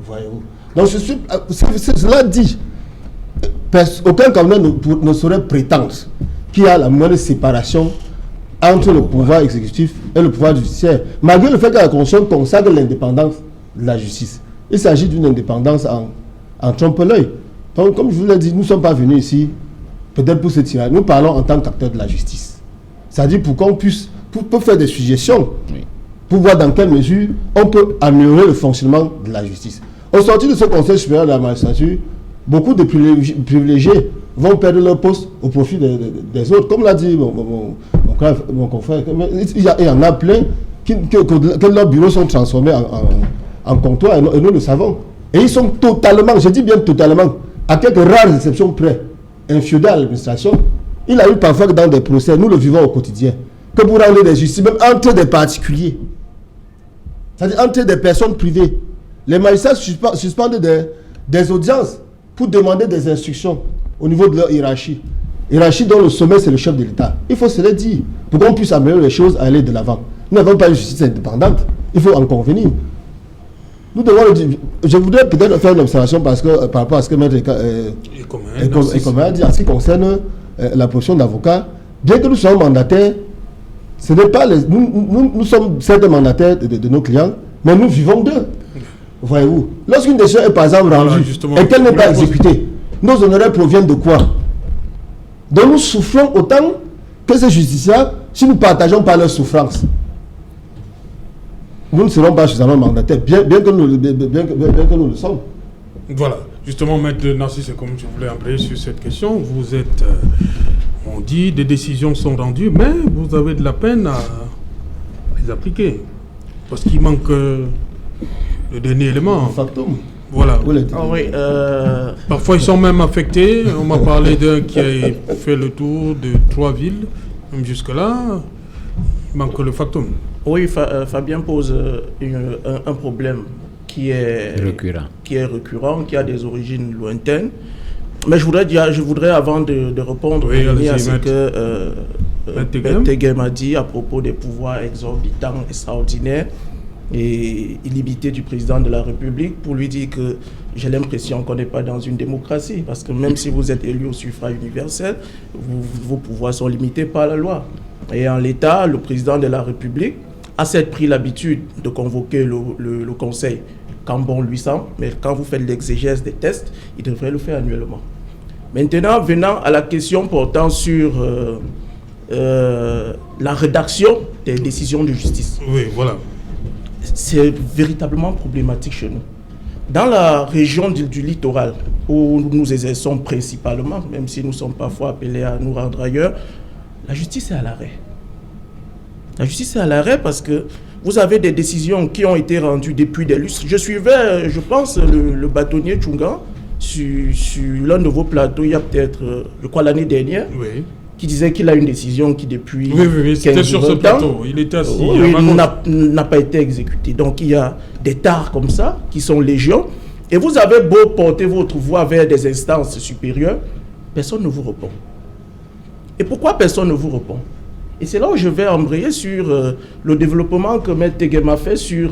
voyez-vous. Donc cela dit, aucun Camerounais ne saurait prétendre qu'il y a la moindre séparation entre le pouvoir exécutif et le pouvoir judiciaire, malgré le fait que la Constitution consacre l'indépendance de la justice. Il s'agit d'une indépendance en trompe-l'œil. Donc, comme je vous l'ai dit, nous ne sommes pas venus ici peut-être pour se tirer. Nous parlons en tant qu'acteurs de la justice. C'est-à-dire pour qu'on puisse pour faire des suggestions, pour voir dans quelle mesure on peut améliorer le fonctionnement de la justice. Au sortir de ce Conseil supérieur de la magistrature, beaucoup de privilégiés vont perdre leur poste au profit des autres. Comme l'a dit mon confrère, il y en a plein que leurs bureaux sont transformés en comptoir et nous le savons. Et ils sont totalement, je dis bien totalement, à quelques rares exceptions près, infidèles à l'administration. Il a eu parfois que dans des procès, nous le vivons au quotidien, que pour rendre des justices, même entre des particuliers, c'est-à-dire entre des personnes privées, les magistrats suspendent des audiences pour demander des instructions au niveau de leur hiérarchie. Hiérarchie dont le sommet, c'est le chef de l'État. Il faut se le dire, pour qu'on puisse améliorer les choses, aller de l'avant. Nous n'avons pas une justice indépendante, il faut en convenir. Nous devons le dire. Je voudrais peut-être faire une observation par rapport à ce que Maître Ekomé a dit en ce qui concerne la profession d'avocat. Bien que nous soyons mandataires, Ce n'est pas nous sommes certains mandataires de nos clients, mais nous vivons d'eux. Voyez-vous, lorsqu'une décision est par exemple rendue et qu'elle n'est pas exécutée, nos honoraires proviennent de quoi? Donc nous souffrons autant que ces justiciables si nous ne partageons pas leur souffrance. Nous ne serons pas suffisamment mandataires, bien que nous le sommes. Voilà, justement, Maître Narcisse, c'est comme je voulais embrayer sur cette question. Vous êtes, on dit, des décisions sont rendues, mais vous avez de la peine à les appliquer. Parce qu'il manque le dernier élément. Le factum. Voilà. Oui, Parfois, ils sont même affectés. On m'a parlé d'un qui a fait le tour de 3 villes. Même jusque-là, il manque le factum. Oui, Fabien pose un problème qui est récurrent, qui a des origines lointaines. Mais je voudrais avant de répondre, revenir à ce que Tegem a dit à propos des pouvoirs exorbitants, extraordinaires et illimités du président de la République, pour lui dire que j'ai l'impression qu'on n'est pas dans une démocratie, parce que même si vous êtes élu au suffrage universel, vos pouvoirs sont limités par la loi. Et en l'état, le président de la République a certes pris l'habitude de convoquer le Conseil quand bon lui semble, mais quand vous faites l'exégèse des tests, il devrait le faire annuellement. Maintenant, venant à la question portant sur la rédaction des décisions de justice. Oui, voilà. C'est véritablement problématique chez nous. Dans la région du littoral, où nous exerçons principalement, même si nous sommes parfois appelés à nous rendre ailleurs, la justice est à l'arrêt. La justice est à l'arrêt parce que vous avez des décisions qui ont été rendues depuis des lustres. Je suivais, je pense, le bâtonnier Tchunga sur l'un de vos plateaux, il y a peut-être, je crois, l'année dernière, Oui. qui disait qu'il a une décision qui depuis Oui, c'était sur ce plateau. Il était assis. N'a pas été exécutée. Donc il y a des tares comme ça qui sont légion. Et vous avez beau porter votre voix vers des instances supérieures, personne ne vous répond. Et pourquoi personne ne vous répond? Et c'est là où je vais embrayer sur le développement que M. Tegem a fait sur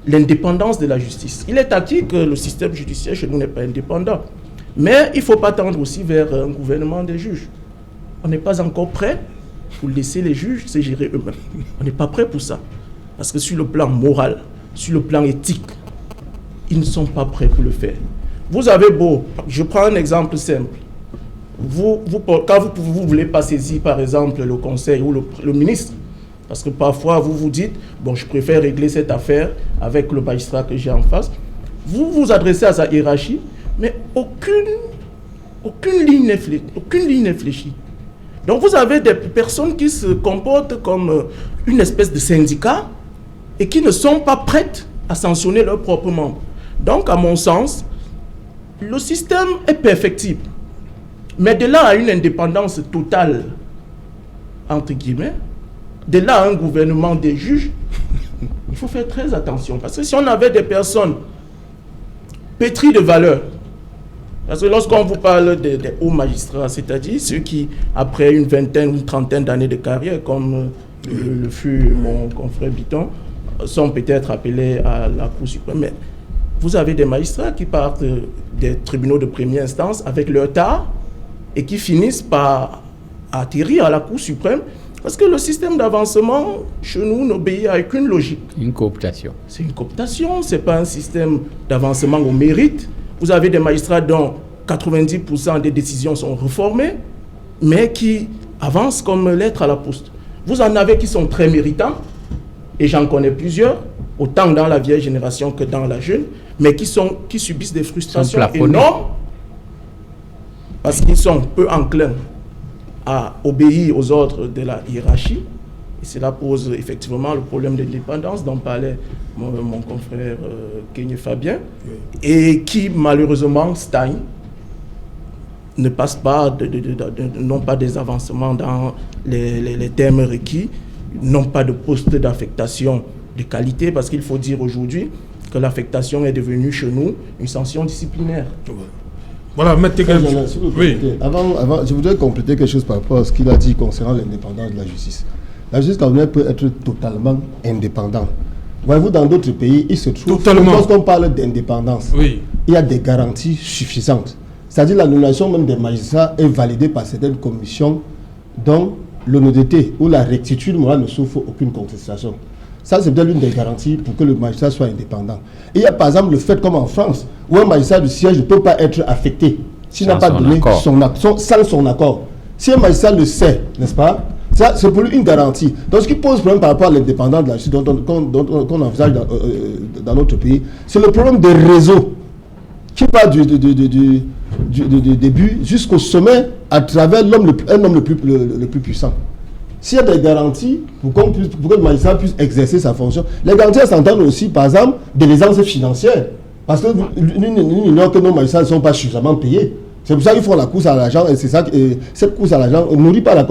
l'indépendance de la justice. Il est acquis que le système judiciaire chez nous n'est pas indépendant. Mais il ne faut pas tendre aussi vers un gouvernement des juges. On n'est pas encore prêt pour laisser les juges se gérer eux-mêmes. On n'est pas prêt pour ça. Parce que sur le plan moral, sur le plan éthique, ils ne sont pas prêts pour le faire. Vous avez beau, je prends un exemple simple. Quand vous ne voulez pas saisir, par exemple, le conseil ou le ministre, parce que parfois vous vous dites, bon, je préfère régler cette affaire avec le magistrat que j'ai en face, vous vous adressez à sa hiérarchie, mais aucune ligne n'est fléchie. Donc vous avez des personnes qui se comportent comme une espèce de syndicat et qui ne sont pas prêtes à sanctionner leurs propres membres. Donc à mon sens, le système est perfectible. Mais de là à une indépendance totale, entre guillemets, de là à un gouvernement des juges, il faut faire très attention. Parce que si on avait des personnes pétries de valeurs, parce que lorsqu'on vous parle des hauts magistrats, c'est-à-dire ceux qui, après une vingtaine ou une trentaine d'années de carrière, comme le fut mon confrère Biton, sont peut-être appelés à la Cour suprême. Mais vous avez des magistrats qui partent des tribunaux de première instance avec leur tard et qui finissent par atterrir à la Cour suprême parce que le système d'avancement chez nous n'obéit à aucune logique. Une cooptation. C'est une cooptation, ce n'est pas un système d'avancement au mérite. Vous avez des magistrats dont 90% des décisions sont réformées, mais qui avancent comme lettre à la poste. Vous en avez qui sont très méritants, et j'en connais plusieurs, autant dans la vieille génération que dans la jeune, mais qui subissent des frustrations énormes, parce qu'ils sont peu enclins à obéir aux ordres de la hiérarchie. Et cela pose effectivement le problème d'indépendance dont parlait mon confrère Kenye Fabien, et qui malheureusement stagne, ne passe pas, n'ont pas des avancements dans les termes requis, n'ont pas de poste d'affectation de qualité, parce qu'il faut dire aujourd'hui que l'affectation est devenue chez nous une sanction disciplinaire. Voilà, oui. Avant, je voudrais compléter quelque chose par rapport à ce qu'il a dit concernant l'indépendance de la justice. La justice camerounaise peut être totalement indépendante. Voyez-vous, dans d'autres pays, il se trouve, lorsqu'on parle d'indépendance, il y a des garanties suffisantes. C'est-à-dire la nomination même des magistrats est validée par certaines commissions dont l'honnêteté ou la rectitude morale ne souffre aucune contestation. Ça, c'est peut-être l'une des garanties pour que le magistrat soit indépendant. Et il y a par exemple le fait, comme en France, où un magistrat du siège ne peut pas être affecté s'il n'a pas donné sans son accord. Si un magistrat le sait, n'est-ce pas, ça, c'est pour lui une garantie. Donc, ce qui pose problème par rapport à l'indépendance de la justice qu'on envisage dans notre pays, c'est le problème des réseaux qui part du début jusqu'au sommet à travers un homme le plus puissant. S'il y a des garanties pour que le magistrat puisse exercer sa fonction, les garanties s'entendent aussi, par exemple, de l'aisance financière. Parce que nous ignorons que nos magistrats ne sont pas suffisamment payés. C'est pour ça qu'ils font la course à l'argent, et c'est ça, cette course à l'argent ne nourrit pas la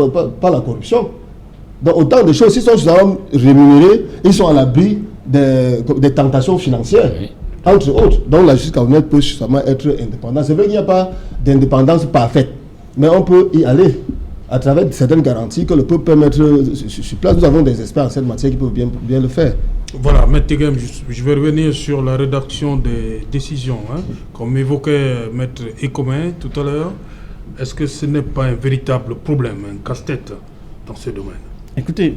corruption. Donc autant de choses, s'ils sont suffisamment rémunérés, ils sont à l'abri des tentations financières, entre autres. Donc la justice camerounaise peut suffisamment être indépendante. C'est vrai qu'il n'y a pas d'indépendance parfaite, mais on peut y aller à travers certaines garanties que le peuple peut mettre sur place. Nous avons des experts en cette matière qui peuvent bien le faire. Voilà, Maître Tegem, je vais revenir sur la rédaction des décisions. Comme évoquait Maître Ecomain tout à l'heure, est-ce que ce n'est pas un véritable problème, un casse-tête dans ce domaine? Écoutez,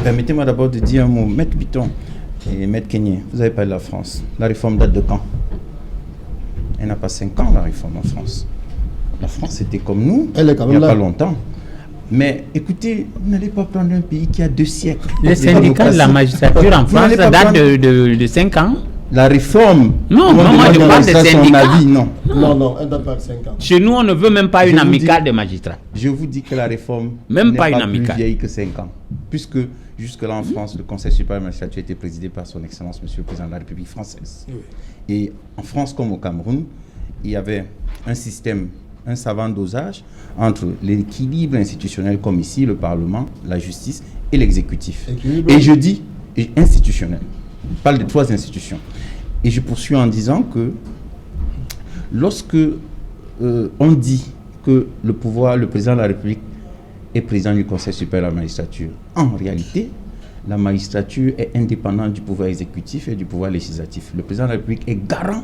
permettez-moi d'abord de dire un mot. Maître Bitton et Maître Kenyé, vous avez parlé de la France. La réforme date de quand? Elle n'a pas 5 ans, la réforme en France. La France était comme nous, elle est quand même il n'y a pas longtemps. Mais écoutez, vous n'allez pas prendre un pays qui a 2 siècles. Les syndicats de la magistrature en France datent de 5 ans. La réforme. Non, moi je parle des syndicats. Non, elle ne date pas de 5 ans. Chez nous, on ne veut même pas une amicale des magistrats. Je vous dis que la réforme n'est pas plus vieille que 5 ans. Puisque jusque-là en France, le Conseil supérieur de la magistrature était présidé par son Excellence, Monsieur le Président de la République française. Oui. Et en France comme au Cameroun, il y avait un système, un savant dosage entre l'équilibre institutionnel comme ici, le Parlement, la justice et l'exécutif. Et je dis institutionnel. Je parle de 3 institutions. Et je poursuis en disant que lorsque on dit que le président de la République est président du Conseil supérieur de la magistrature, en réalité, la magistrature est indépendante du pouvoir exécutif et du pouvoir législatif. Le président de la République est garant de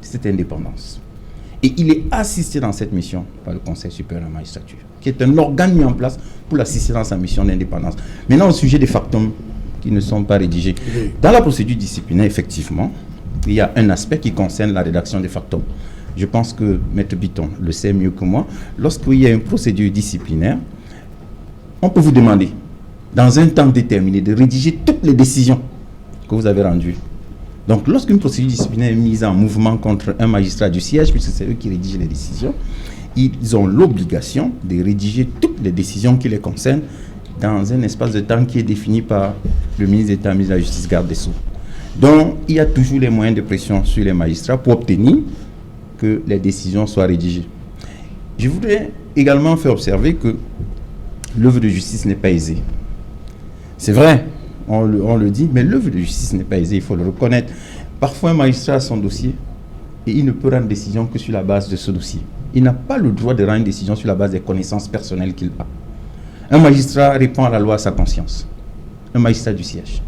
cette indépendance. Et il est assisté dans cette mission par le Conseil supérieur de la magistrature, qui est un organe mis en place pour l'assister dans sa mission d'indépendance. Maintenant, au sujet des factums qui ne sont pas rédigés. Dans la procédure disciplinaire, effectivement, il y a un aspect qui concerne la rédaction des factums. Je pense que Maître Bitton le sait mieux que moi. Lorsqu'il y a une procédure disciplinaire, on peut vous demander, dans un temps déterminé, de rédiger toutes les décisions que vous avez rendues. Donc, lorsqu'une procédure disciplinaire est mise en mouvement contre un magistrat du siège, puisque c'est eux qui rédigent les décisions, ils ont l'obligation de rédiger toutes les décisions qui les concernent dans un espace de temps qui est défini par le ministre d'État, ministre de la Justice, garde des Sceaux. Donc, il y a toujours les moyens de pression sur les magistrats pour obtenir que les décisions soient rédigées. Je voudrais également faire observer que l'œuvre de justice n'est pas aisée. C'est vrai, on le dit, mais l'œuvre de justice n'est pas aisée, il faut le reconnaître. Parfois, un magistrat a son dossier et il ne peut rendre décision que sur la base de ce dossier. Il n'a pas le droit de rendre une décision sur la base des connaissances personnelles qu'il a. Un magistrat répond à la loi à sa conscience. Un magistrat du siège.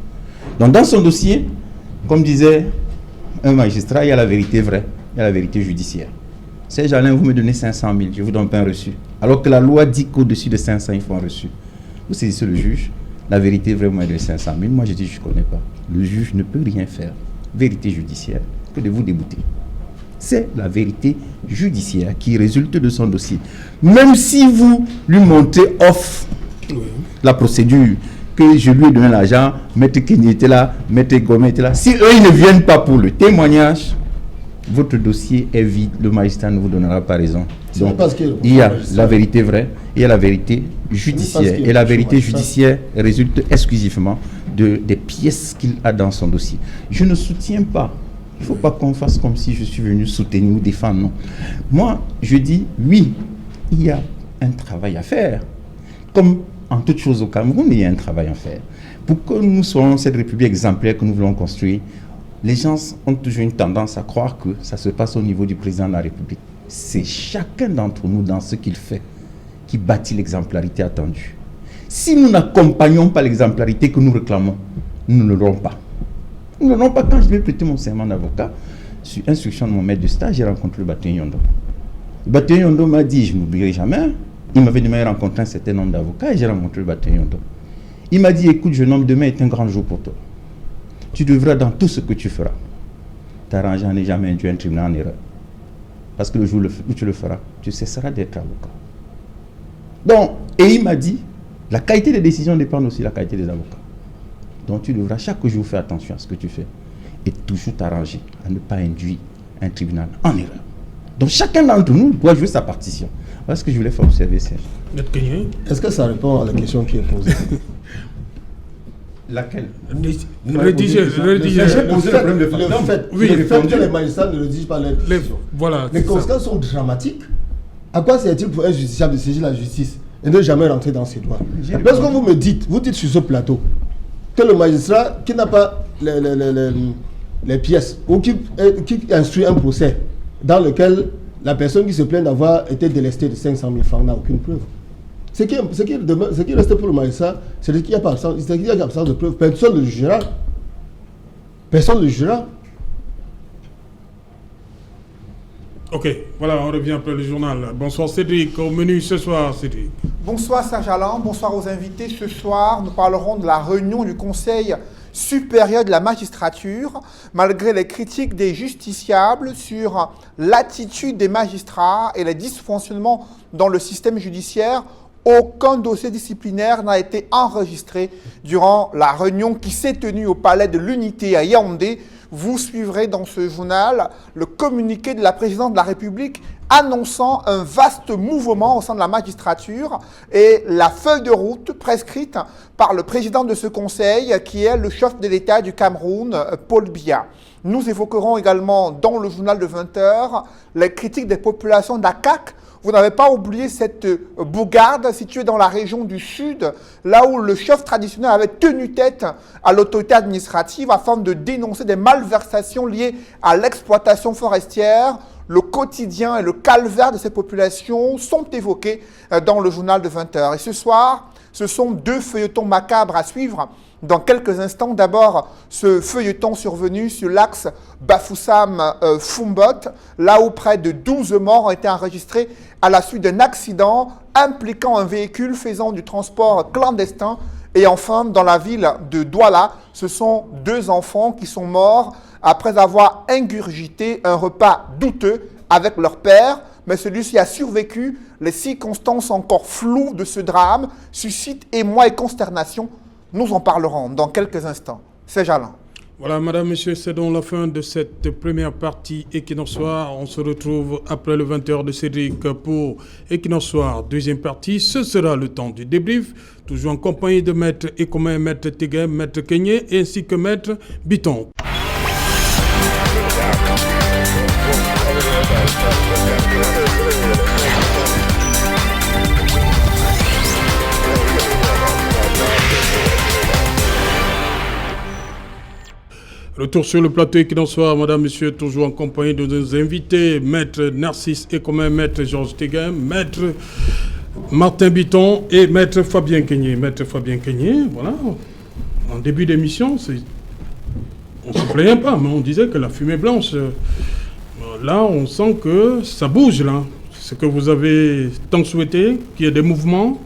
Donc, dans son dossier, comme disait un magistrat, il y a la vérité vraie, il y a la vérité judiciaire. Serge Alain, vous me donnez 500 000, je vous donne pas un reçu. Alors que la loi dit qu'au-dessus de 500, il faut un reçu. Vous saisissez le juge, la vérité vraie, vous me donnez 500 000. Moi, je dis, je ne connais pas. Le juge ne peut rien faire. Vérité judiciaire, que de vous débouter. C'est la vérité judiciaire qui résulte de son dossier. Même si vous lui montrez off la procédure, que je lui ai donné l'argent, Maître Kenyé était là, Maître Gomet était là. Si eux, ils ne viennent pas pour le témoignage, votre dossier est vide, le magistrat ne vous donnera pas raison. Donc, il y a la vérité vraie, il y a la vérité judiciaire. Et la vérité judiciaire résulte exclusivement des pièces qu'il a dans son dossier. Je ne soutiens pas. Il ne faut pas qu'on fasse comme si je suis venu soutenir ou défendre, non. Moi, je dis, oui, il y a un travail à faire. Comme en toute chose au Cameroun, il y a un travail à faire. Pour que nous soyons cette république exemplaire que nous voulons construire, les gens ont toujours une tendance à croire que ça se passe au niveau du président de la République. C'est chacun d'entre nous, dans ce qu'il fait, qui bâtit l'exemplarité attendue. Si nous n'accompagnons pas l'exemplarité que nous réclamons, nous ne l'aurons pas. Nous ne l'aurons pas. Quand je vais prêter mon serment d'avocat, sur instruction de mon maître de stage, j'ai rencontré le bâtonnier Yondo. Le bâtonnier Yondo m'a dit, je ne m'oublierai jamais, Il m'avait demandé de rencontrer un certain nombre d'avocats et j'ai rencontré le bataillon. Il m'a dit, écoute jeune homme, demain est un grand jour pour toi. Tu devras dans tout ce que tu feras t'arranger à ne jamais induire un tribunal en erreur. Parce que le jour où tu le feras, tu cesseras d'être avocat. Donc, et il m'a dit, la qualité des décisions dépend aussi de la qualité des avocats. Donc tu devras chaque jour faire attention à ce que tu fais et toujours t'arranger à ne pas induire un tribunal en erreur. Donc chacun d'entre nous doit jouer sa partition. Voilà ce que je voulais faire observer, Serge. Est-ce que ça répond à la question qui est posée? Laquelle? Rédiger. J'ai posé le problème de fait. Le fait que les magistrats ne rédigent pas leurs décisions. Voilà. Les conséquences sont dramatiques. À quoi sert-il pour un justiciable de saisir la justice et de ne jamais rentrer dans ses droits? Lorsque vous dites sur ce plateau que le magistrat qui n'a pas les pièces ou qui instruit un procès dans lequel la personne qui se plaint d'avoir été délestée de 500 000 francs n'a aucune preuve. Ce qui reste pour le magistrat, c'est qu'il n'y a pas absence de preuve. Personne ne le jugera. Personne ne le jugera. Ok, voilà, on revient après le journal. Bonsoir Cédric, au menu ce soir, Cédric. Bonsoir Serge Alain, bonsoir aux invités. Ce soir, nous parlerons de la réunion du Conseil supérieur de la magistrature, malgré les critiques des justiciables sur l'attitude des magistrats et les dysfonctionnements dans le système judiciaire. Aucun dossier disciplinaire n'a été enregistré durant la réunion qui s'est tenue au Palais de l'Unité à Yaoundé. Vous suivrez dans ce journal le communiqué de la présidente de la République annonçant un vaste mouvement au sein de la magistrature et la feuille de route prescrite par le président de ce conseil qui est le chef de l'État du Cameroun, Paul Biya. Nous évoquerons également dans le journal de 20h les critiques des populations d'Akak. Vous n'avez pas oublié cette bourgade située dans la région du Sud, là où le chef traditionnel avait tenu tête à l'autorité administrative afin de dénoncer des malversations liées à l'exploitation forestière. Le quotidien et le calvaire de ces populations sont évoqués dans le journal de 20h. Et ce soir, ce sont deux feuilletons macabres à suivre. Dans quelques instants, d'abord, ce feuilleton survenu sur l'axe Bafoussam-Fumbot, là où près de 12 morts ont été enregistrés à la suite d'un accident impliquant un véhicule faisant du transport clandestin. Et enfin, dans la ville de Douala, ce sont deux enfants qui sont morts après avoir ingurgité un repas douteux avec leur père. Mais celui-ci a survécu. Les circonstances encore floues de ce drame suscitent émoi et consternation. Nous en parlerons dans quelques instants. C'est Alain. Voilà, madame, monsieur, c'est donc la fin de cette première partie Equinox Soir. On se retrouve après le 20h de Cédric pour Equinox Soir. Deuxième partie, ce sera le temps du débrief. Toujours en compagnie de Maître Ekomé, Maître Teguem, Maître Kenyé ainsi que Maître Biton. Retour sur le plateau Equinox Soir, madame, monsieur, toujours en compagnie de nos invités, Maître Narcisse Ekomé, Maître Georges Teguem, Maître Martin Biton et Maître Fabien Kenyé. Maître Fabien Kenyé, voilà, en début d'émission, on ne se plaignait pas, mais on disait que la fumée blanche, là, on sent que ça bouge, là. Ce que vous avez tant souhaité, qu'il y ait des mouvements.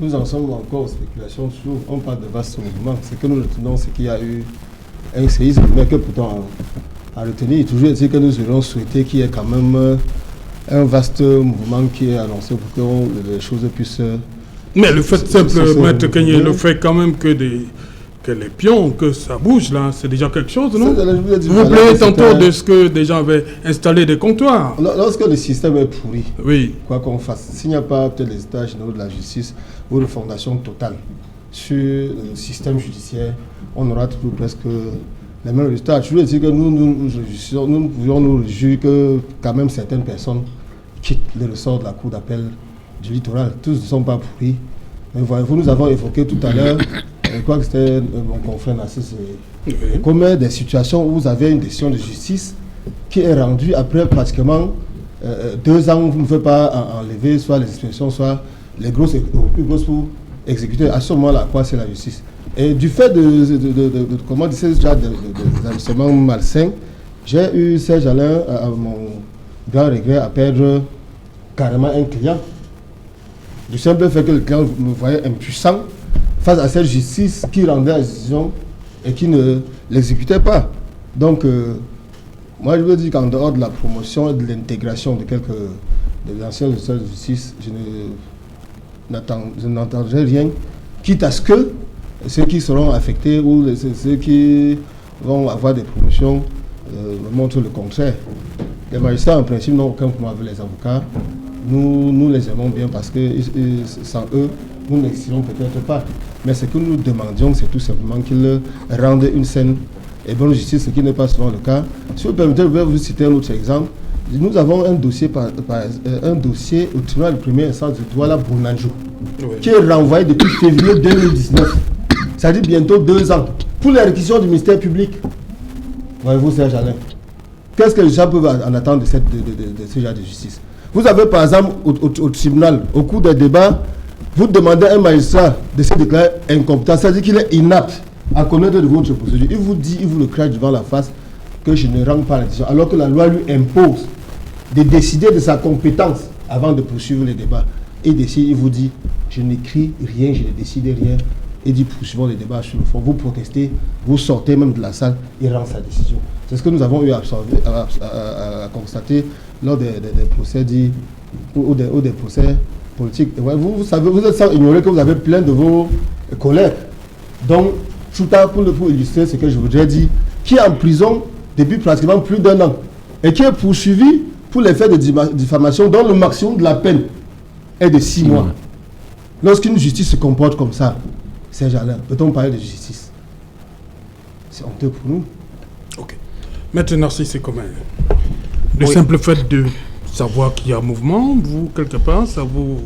Nous en sommes encore aux spéculations sur, on parle de vaste mouvement. Ce que nous retenons, c'est qu'il y a eu un séisme, mais que pourtant à retenir, toujours est-il que nous aurions souhaité qu'il y ait quand même un vaste mouvement qui est annoncé pour que les choses puissent... Mais le fait simple, Maître Kenyé, le fait quand même que les pions, que ça bouge là, c'est déjà quelque chose, non? Vous vous plaignez tantôt de ce que des gens avaient installé des comptoirs. Lorsque le système est pourri, oui, quoi qu'on fasse, s'il n'y a pas peut-être les états généraux de la justice ou une fondation totale sur le système judiciaire, on aura toujours presque les mêmes résultats. Je veux dire que nous pouvions nous réjouir que quand même certaines personnes quittent le ressort de la cour d'appel du littoral. Tous ne sont pas pourris. Mais voyez-vous, nous avons évoqué tout à l'heure, je crois que c'était mon confrère Narcisse, comme des situations où vous avez une décision de justice qui est rendue après pratiquement 2 ans où vous ne pouvez pas enlever soit les expressions, soit les grosses et plus grosses pour exécuter. À ce moment-là, quoi, c'est la justice. Et du fait comment dire, des agissements malsains, j'ai eu, Serge Alain, à mon grand regret, à perdre carrément un client. Du simple fait que le client me voyait impuissant face à cette justice qui rendait la décision et qui ne l'exécutait pas. Donc, moi je veux dire qu'en dehors de la promotion et de l'intégration de quelques des anciens officiers de justice, je n'entendrai rien, quitte à ce que ceux qui seront affectés ou ceux qui vont avoir des promotions montrent le contraire. Les magistrats en principe n'ont aucun problème avec les avocats. Nous les aimons bien parce que sans eux, nous n'existons peut-être pas. Mais ce que nous demandions, c'est tout simplement qu'ils rendent une saine et bonne justice, ce qui n'est pas souvent le cas. Si vous permettez, je vais vous citer un autre exemple. Nous avons un dossier au tribunal de première instance de Douala Bounanjo, qui est renvoyé depuis février 2019. Ça dit bientôt 2 ans. Pour les réquisitions du ministère public. Voyez-vous, Serge Alain. Qu'est-ce que les gens peuvent en attendre de ce genre de justice? Vous avez par exemple au tribunal, au cours des débats, vous demandez à un magistrat de se déclarer incompétent, c'est-à-dire qu'il est inapte à connaître de votre procédure. Il vous dit, il vous le crache devant la face que je ne rends pas la décision, alors que la loi lui impose de décider de sa compétence avant de poursuivre les débats. Et décide, il vous dit, je n'écris rien, je ne décide rien, et dit poursuivons les débats sur le fond. Vous protestez, vous sortez même de la salle, il rend sa décision. C'est ce que nous avons eu à constater lors des procès dits ou des procès politiques. Vous savez, vous êtes sans ignorer que vous avez plein de vos collègues. Donc, tout à pour illustrer ce que je voudrais dire, qui est en prison depuis pratiquement plus d'1 an et qui est poursuivi pour les faits de diffamation dont le maximum de la peine est de 6 mois. Lorsqu'une justice se comporte comme ça, Serge Alain, peut-on parler de justice? C'est honteux pour nous. Ok. Maître Narcisse, c'est comment? Le simple fait de savoir qu'il y a un mouvement, vous, quelque part, ça vous...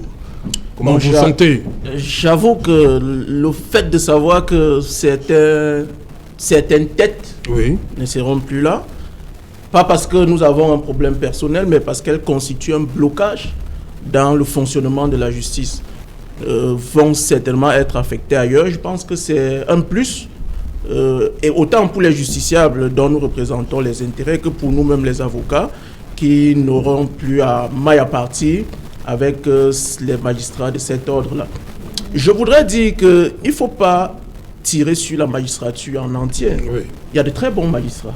Comment vous sentez? J'avoue que le fait de savoir que certaines têtes ne seront plus là, pas parce que nous avons un problème personnel, mais parce qu'elles constituent un blocage dans le fonctionnement de la justice, vont certainement être affectées ailleurs. Je pense que c'est un plus, et autant pour les justiciables dont nous représentons les intérêts que pour nous-mêmes les avocats qui n'auront plus à maille à partir avec les magistrats de cet ordre-là. Je voudrais dire qu'il ne faut pas tirer sur la magistrature en entier. Oui. Il y a de très bons magistrats.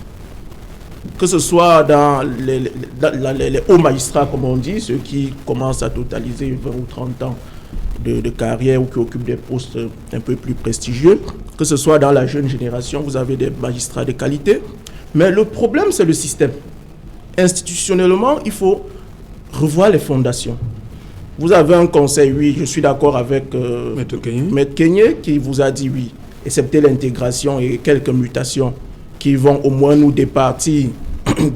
Que ce soit dans les hauts magistrats, comme on dit, ceux qui commencent à totaliser 20 ou 30 ans de carrière ou qui occupent des postes un peu plus prestigieux, que ce soit dans la jeune génération, vous avez des magistrats de qualité. Mais le problème, c'est le système. Institutionnellement, il faut revoir les fondations. Vous avez un conseil, oui, je suis d'accord avec Maître Kenyé qui vous a dit oui, excepté l'intégration et quelques mutations qui vont au moins nous départir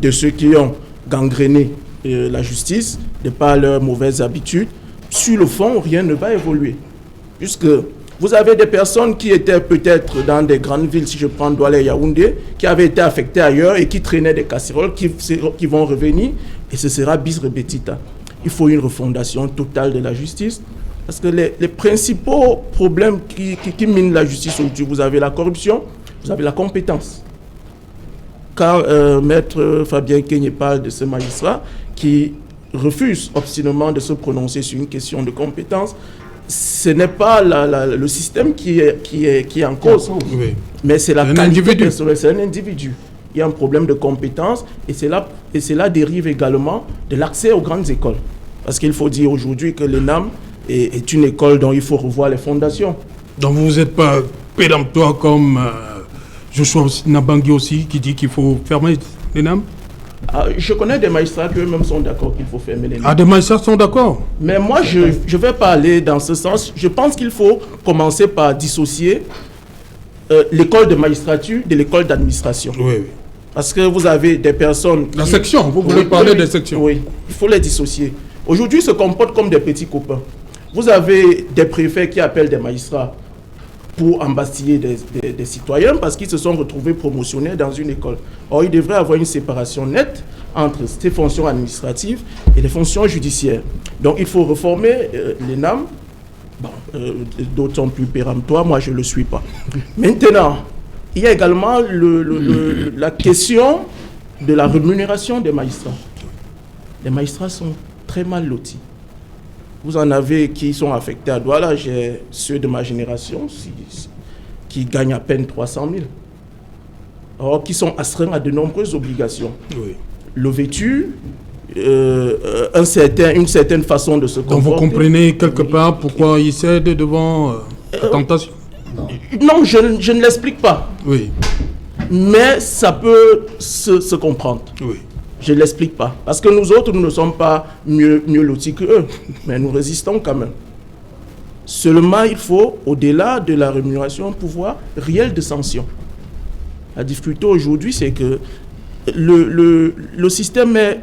de ceux qui ont gangréné la justice, de par leurs mauvaises habitudes. Sur le fond, rien ne va évoluer. Puisque vous avez des personnes qui étaient peut-être dans des grandes villes, si je prends Douala et Yaoundé, qui avaient été affectées ailleurs et qui traînaient des casseroles, qui vont revenir, et ce sera bis repetita. Il faut une refondation totale de la justice. Parce que les principaux problèmes qui minent la justice aujourd'hui, vous avez la corruption, vous avez la compétence. Quand Maître Fabien Kenyé parle de ce magistrat qui refuse obstinément de se prononcer sur une question de compétence, ce n'est pas le système qui est en cause, oui. Mais c'est la qualité personnelle, c'est un individu. Il y a un problème de compétence et cela dérive également de l'accès aux grandes écoles. Parce qu'il faut dire aujourd'hui que l'ENAM est une école dont il faut revoir les fondations. Donc vous n'êtes pas péremptoire comme Joshua Nabangui aussi qui dit qu'il faut fermer l'ENAM? Je connais des magistrats qui eux-mêmes sont d'accord qu'il faut fermer l'ENAM. Ah, des magistrats sont d'accord? Mais moi, je ne vais pas aller dans ce sens. Je pense qu'il faut commencer par dissocier l'école de magistrature de l'école d'administration. Oui, oui. Parce que vous avez des personnes... La section, vous voulez parler des sections? Oui, il faut les dissocier. Aujourd'hui, ils se comportent comme des petits copains. Vous avez des préfets qui appellent des magistrats pour embastiller des citoyens parce qu'ils se sont retrouvés promotionnés dans une école. Or, il devrait y avoir une séparation nette entre ces fonctions administratives et les fonctions judiciaires. Donc, il faut reformer l'ENAM. Bon, d'autres sont plus péremptoires, moi je ne le suis pas. Maintenant, il y a également la question de la rémunération des magistrats. Les magistrats sont très mal lotis. Vous en avez qui sont affectés à Douala. J'ai ceux de ma génération qui gagnent à peine 300 000. Or, qui sont astreints à de nombreuses obligations. Oui. Le vêtu, une certaine façon de se comporter. Donc vous comprenez quelque part pourquoi il cède devant la tentation? Non, je ne l'explique pas. Oui. Mais ça peut se comprendre. Oui. Je ne l'explique pas. Parce que nous autres, nous ne sommes pas mieux lotis qu'eux. Mais nous résistons quand même. Seulement, il faut, au-delà de la rémunération, un pouvoir réel de sanction. La difficulté aujourd'hui, c'est que le système est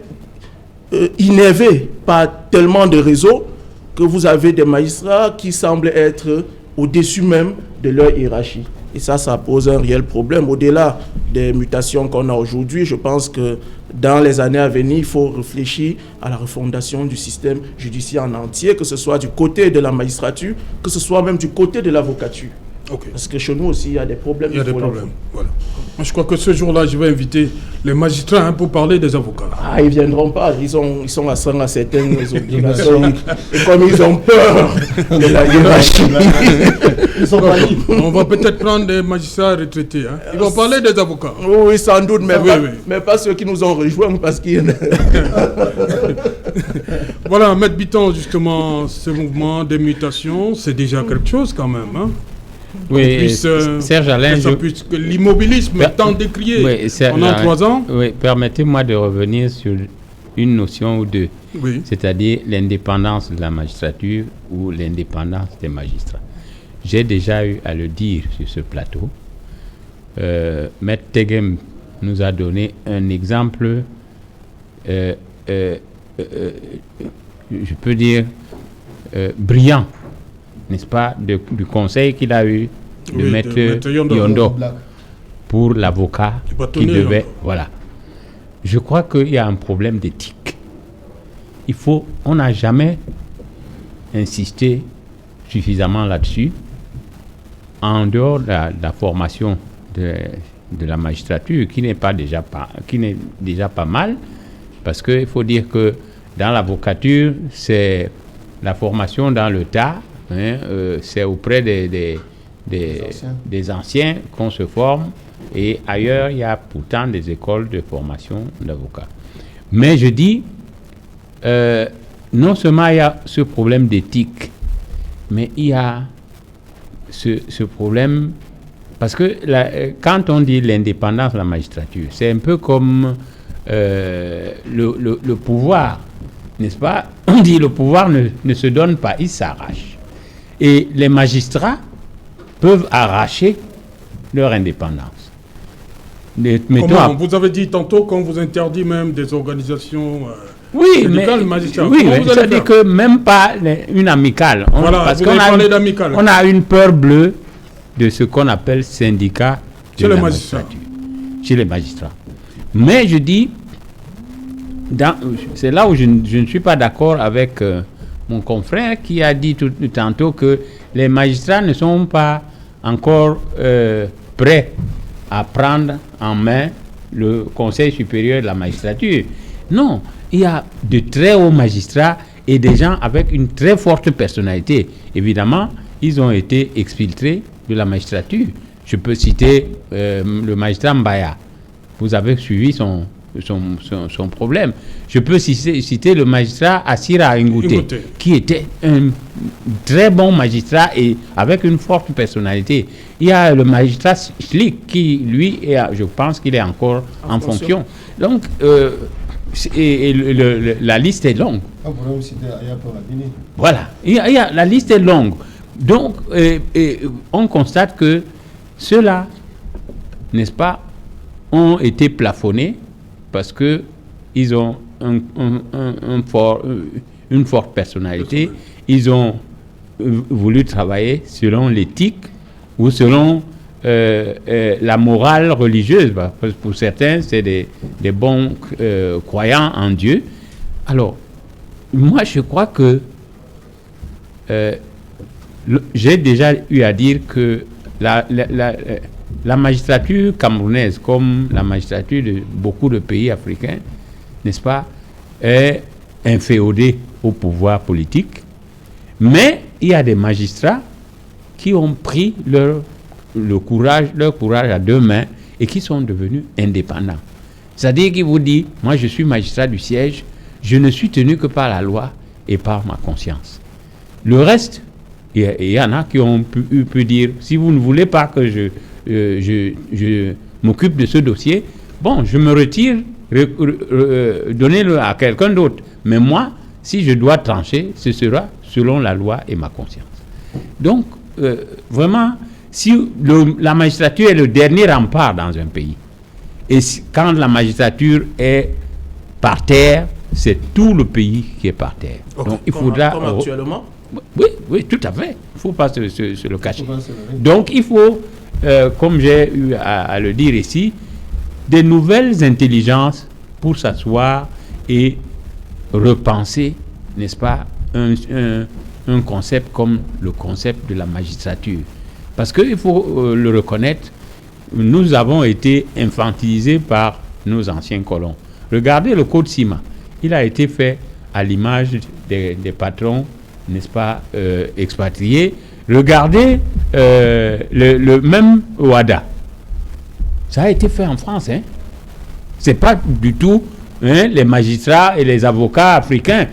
innervé par tellement de réseaux que vous avez des magistrats qui semblent être au-dessus même de leur hiérarchie. Et ça pose un réel problème. Au-delà des mutations qu'on a aujourd'hui, je pense que dans les années à venir, il faut réfléchir à la refondation du système judiciaire en entier, que ce soit du côté de la magistrature, que ce soit même du côté de l'avocature. Okay. Parce que chez nous aussi, il y a des problèmes. Il y a des problèmes. Voilà. Moi, je crois que ce jour-là, je vais inviter les magistrats pour parler des avocats. Ah, ils ne viendront pas. Ils sont astreints à certaines obligations. Et comme ils ont peur de la hiérarchie, ils sont pas libres. On va peut-être prendre des magistrats retraités. Hein. Ils vont parler des avocats. Oui, sans doute, mais, oui. Mais pas ceux qui nous ont rejoints parce qu'ils... Voilà, Maître Bitton, justement, ce mouvement des mutations, c'est déjà quelque chose quand même. Hein. Oui, Serge Alain, que l'immobilisme tant décrié pendant 3 ans. Oui, permettez-moi de revenir sur une notion ou deux, oui. C'est-à-dire l'indépendance de la magistrature ou l'indépendance des magistrats. J'ai déjà eu à le dire sur ce plateau. Maître Tegem nous a donné un exemple, je peux dire, brillant, n'est-ce pas, du conseil qu'il a eu de Maître Yondo pour l'avocat qui devait... Voilà. Je crois qu'il y a un problème d'éthique. On n'a jamais insisté suffisamment là-dessus, en dehors de la formation de la magistrature, qui n'est déjà pas mal, parce qu'il faut dire que dans l'avocature, c'est la formation dans le tas. C'est auprès des anciens qu'on se forme, et ailleurs il y a pourtant des écoles de formation d'avocats. Mais je dis, non seulement il y a ce problème d'éthique, mais il y a ce problème, parce que quand on dit l'indépendance de la magistrature, c'est un peu comme le pouvoir, n'est-ce pas? On dit le pouvoir ne se donne pas, il s'arrache. Et les magistrats peuvent arracher leur indépendance. Comment? Vous avez dit tantôt qu'on vous interdit même des organisations syndicales, magistrats. Oui, ça veut dire que même pas une amicale. Parce qu'on a une peur bleue de ce qu'on appelle syndicat de la magistrature. Chez les magistrats. Mais je dis, c'est là où je ne suis pas d'accord avec... mon confrère qui a dit tantôt que les magistrats ne sont pas encore prêts à prendre en main le Conseil supérieur de la magistrature. Non, il y a de très hauts magistrats et des gens avec une très forte personnalité. Évidemment, ils ont été exfiltrés de la magistrature. Je peux citer le magistrat Mbaya. Vous avez suivi son problème. Je peux citer le magistrat Assira Ingouté, qui était un très bon magistrat et avec une forte personnalité. Il y a le magistrat Schlick qui, lui, je pense qu'il est encore en fonction. Donc, la liste est longue. Voilà, la liste est longue. Donc, on constate que ceux-là, n'est-ce pas, ont été plafonnés parce qu'ils ont une forte personnalité. Ils ont voulu travailler selon l'éthique ou selon la morale religieuse. Pour certains, c'est des bons croyants en Dieu. Alors, moi, je crois que j'ai déjà eu à dire que la magistrature camerounaise, comme la magistrature de beaucoup de pays africains, n'est-ce pas, est inféodée au pouvoir politique Mais il y a des magistrats qui ont pris leur courage à deux mains et qui sont devenus indépendants. C'est-à-dire qu'ils vous disent, moi je suis magistrat du siège, je ne suis tenu que par la loi et par ma conscience. Le reste, il y en a qui ont pu dire, si vous ne voulez pas que je m'occupe de ce dossier, bon, je me retire, donnez-le à quelqu'un d'autre. Mais moi, si je dois trancher, ce sera selon la loi et ma conscience. Donc, vraiment, si la magistrature est le dernier rempart dans un pays, et quand la magistrature est par terre, c'est tout le pays qui est par terre. Okay. Donc, il faudra... Comme actuellement? Oui, tout à fait. Il ne faut pas se le cacher. Donc, il faut, comme j'ai eu à le dire ici, des nouvelles intelligences pour s'asseoir et repenser, n'est-ce pas, un concept comme le concept de la magistrature. Parce qu'il faut le reconnaître, nous avons été infantilisés par nos anciens colons. Regardez le code CIMA. Il a été fait à l'image des patrons, n'est-ce pas, expatriés. Regardez le même OHADA. Ça a été fait en France. Hein. Ce n'est pas du tout les magistrats et les avocats africains.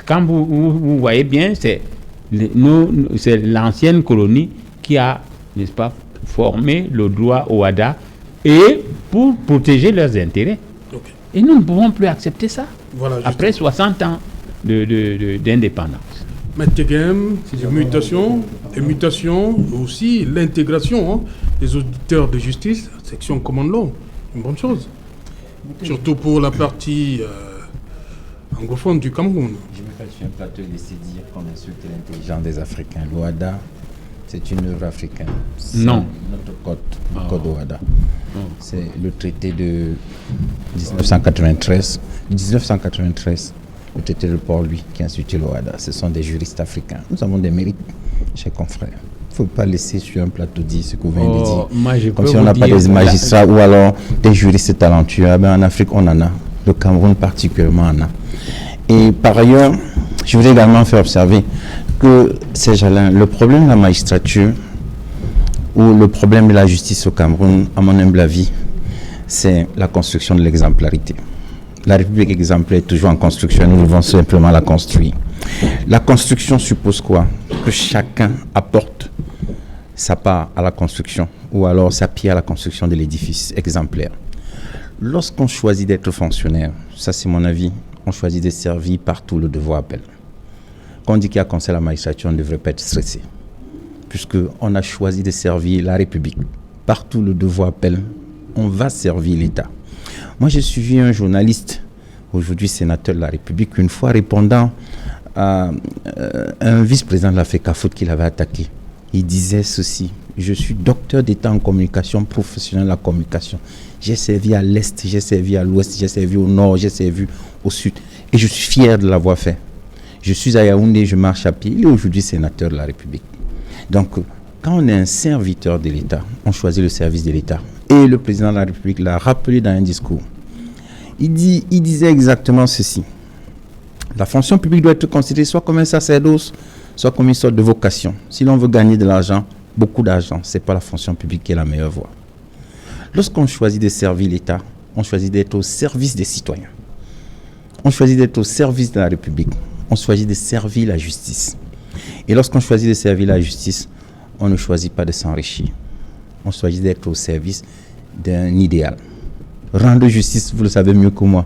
Quand vous voyez bien, c'est l'ancienne colonie qui a, n'est-ce pas, formé le droit OHADA et pour protéger leurs intérêts. Okay. Et nous ne pouvons plus accepter ça. Voilà, après 60 ans d'indépendance. Maître Kegem, les mutations, aussi l'intégration des auditeurs de justice, section commande law, une bonne chose. Surtout pour la partie anglophone du Cameroun. Je me fais sur un plateau laisser dire qu'on insulte l'intelligence des Africains. L'OHADA, c'est une œuvre africaine. Non. Notre code, le code OHADA. C'est le traité de 1993. 1993, le traité de Port-Louis qui a institué l'OHADA. Ce sont des juristes africains. Nous avons des mérites, chers confrères. Il ne faut pas laisser sur un plateau dire ce que vous venez de dire. Comme si on n'a pas des magistrats ou alors des juristes talentueux. En Afrique, on en a. Le Cameroun particulièrement en a. Et par ailleurs, je voudrais également faire observer que le problème de la magistrature ou le problème de la justice au Cameroun, à mon humble avis, c'est la construction de l'exemplarité. La République exemplaire est toujours en construction, nous devons simplement la construire. La construction suppose quoi? Que chacun apporte sa part à la construction ou alors sa pierre à la construction de l'édifice exemplaire. Lorsqu'on choisit d'être fonctionnaire, ça c'est mon avis, on choisit de servir partout le devoir appel. Quand on dit qu'il y a conseil à la magistrature, on ne devrait pas être stressé, puisqu'on a choisi de servir la République. Partout le devoir appel, on va servir l'État. Moi j'ai suivi un journaliste, aujourd'hui sénateur de la République, une fois répondant à un vice-président de la FECAFOOT qu'il avait attaqué. Il disait ceci: je suis docteur d'État en communication, professionnel de la communication. J'ai servi à l'Est, j'ai servi à l'Ouest, j'ai servi au Nord, j'ai servi au Sud. Et je suis fier de l'avoir fait. Je suis à Yaoundé, je marche à pied. Il est aujourd'hui sénateur de la République. Donc, quand on est un serviteur de l'État, on choisit le service de l'État. Et le président de la République l'a rappelé dans un discours. Il disait exactement ceci: la fonction publique doit être considérée soit comme un sacerdoce, soit comme une sorte de vocation. Si l'on veut gagner de l'argent, beaucoup d'argent, ce n'est pas la fonction publique qui est la meilleure voie. Lorsqu'on choisit de servir l'État, on choisit d'être au service des citoyens. On choisit d'être au service de la République. On choisit de servir la justice. Et lorsqu'on choisit de servir la justice, on ne choisit pas de s'enrichir. On choisit d'être au service d'un idéal. Rendre justice, vous le savez mieux que moi.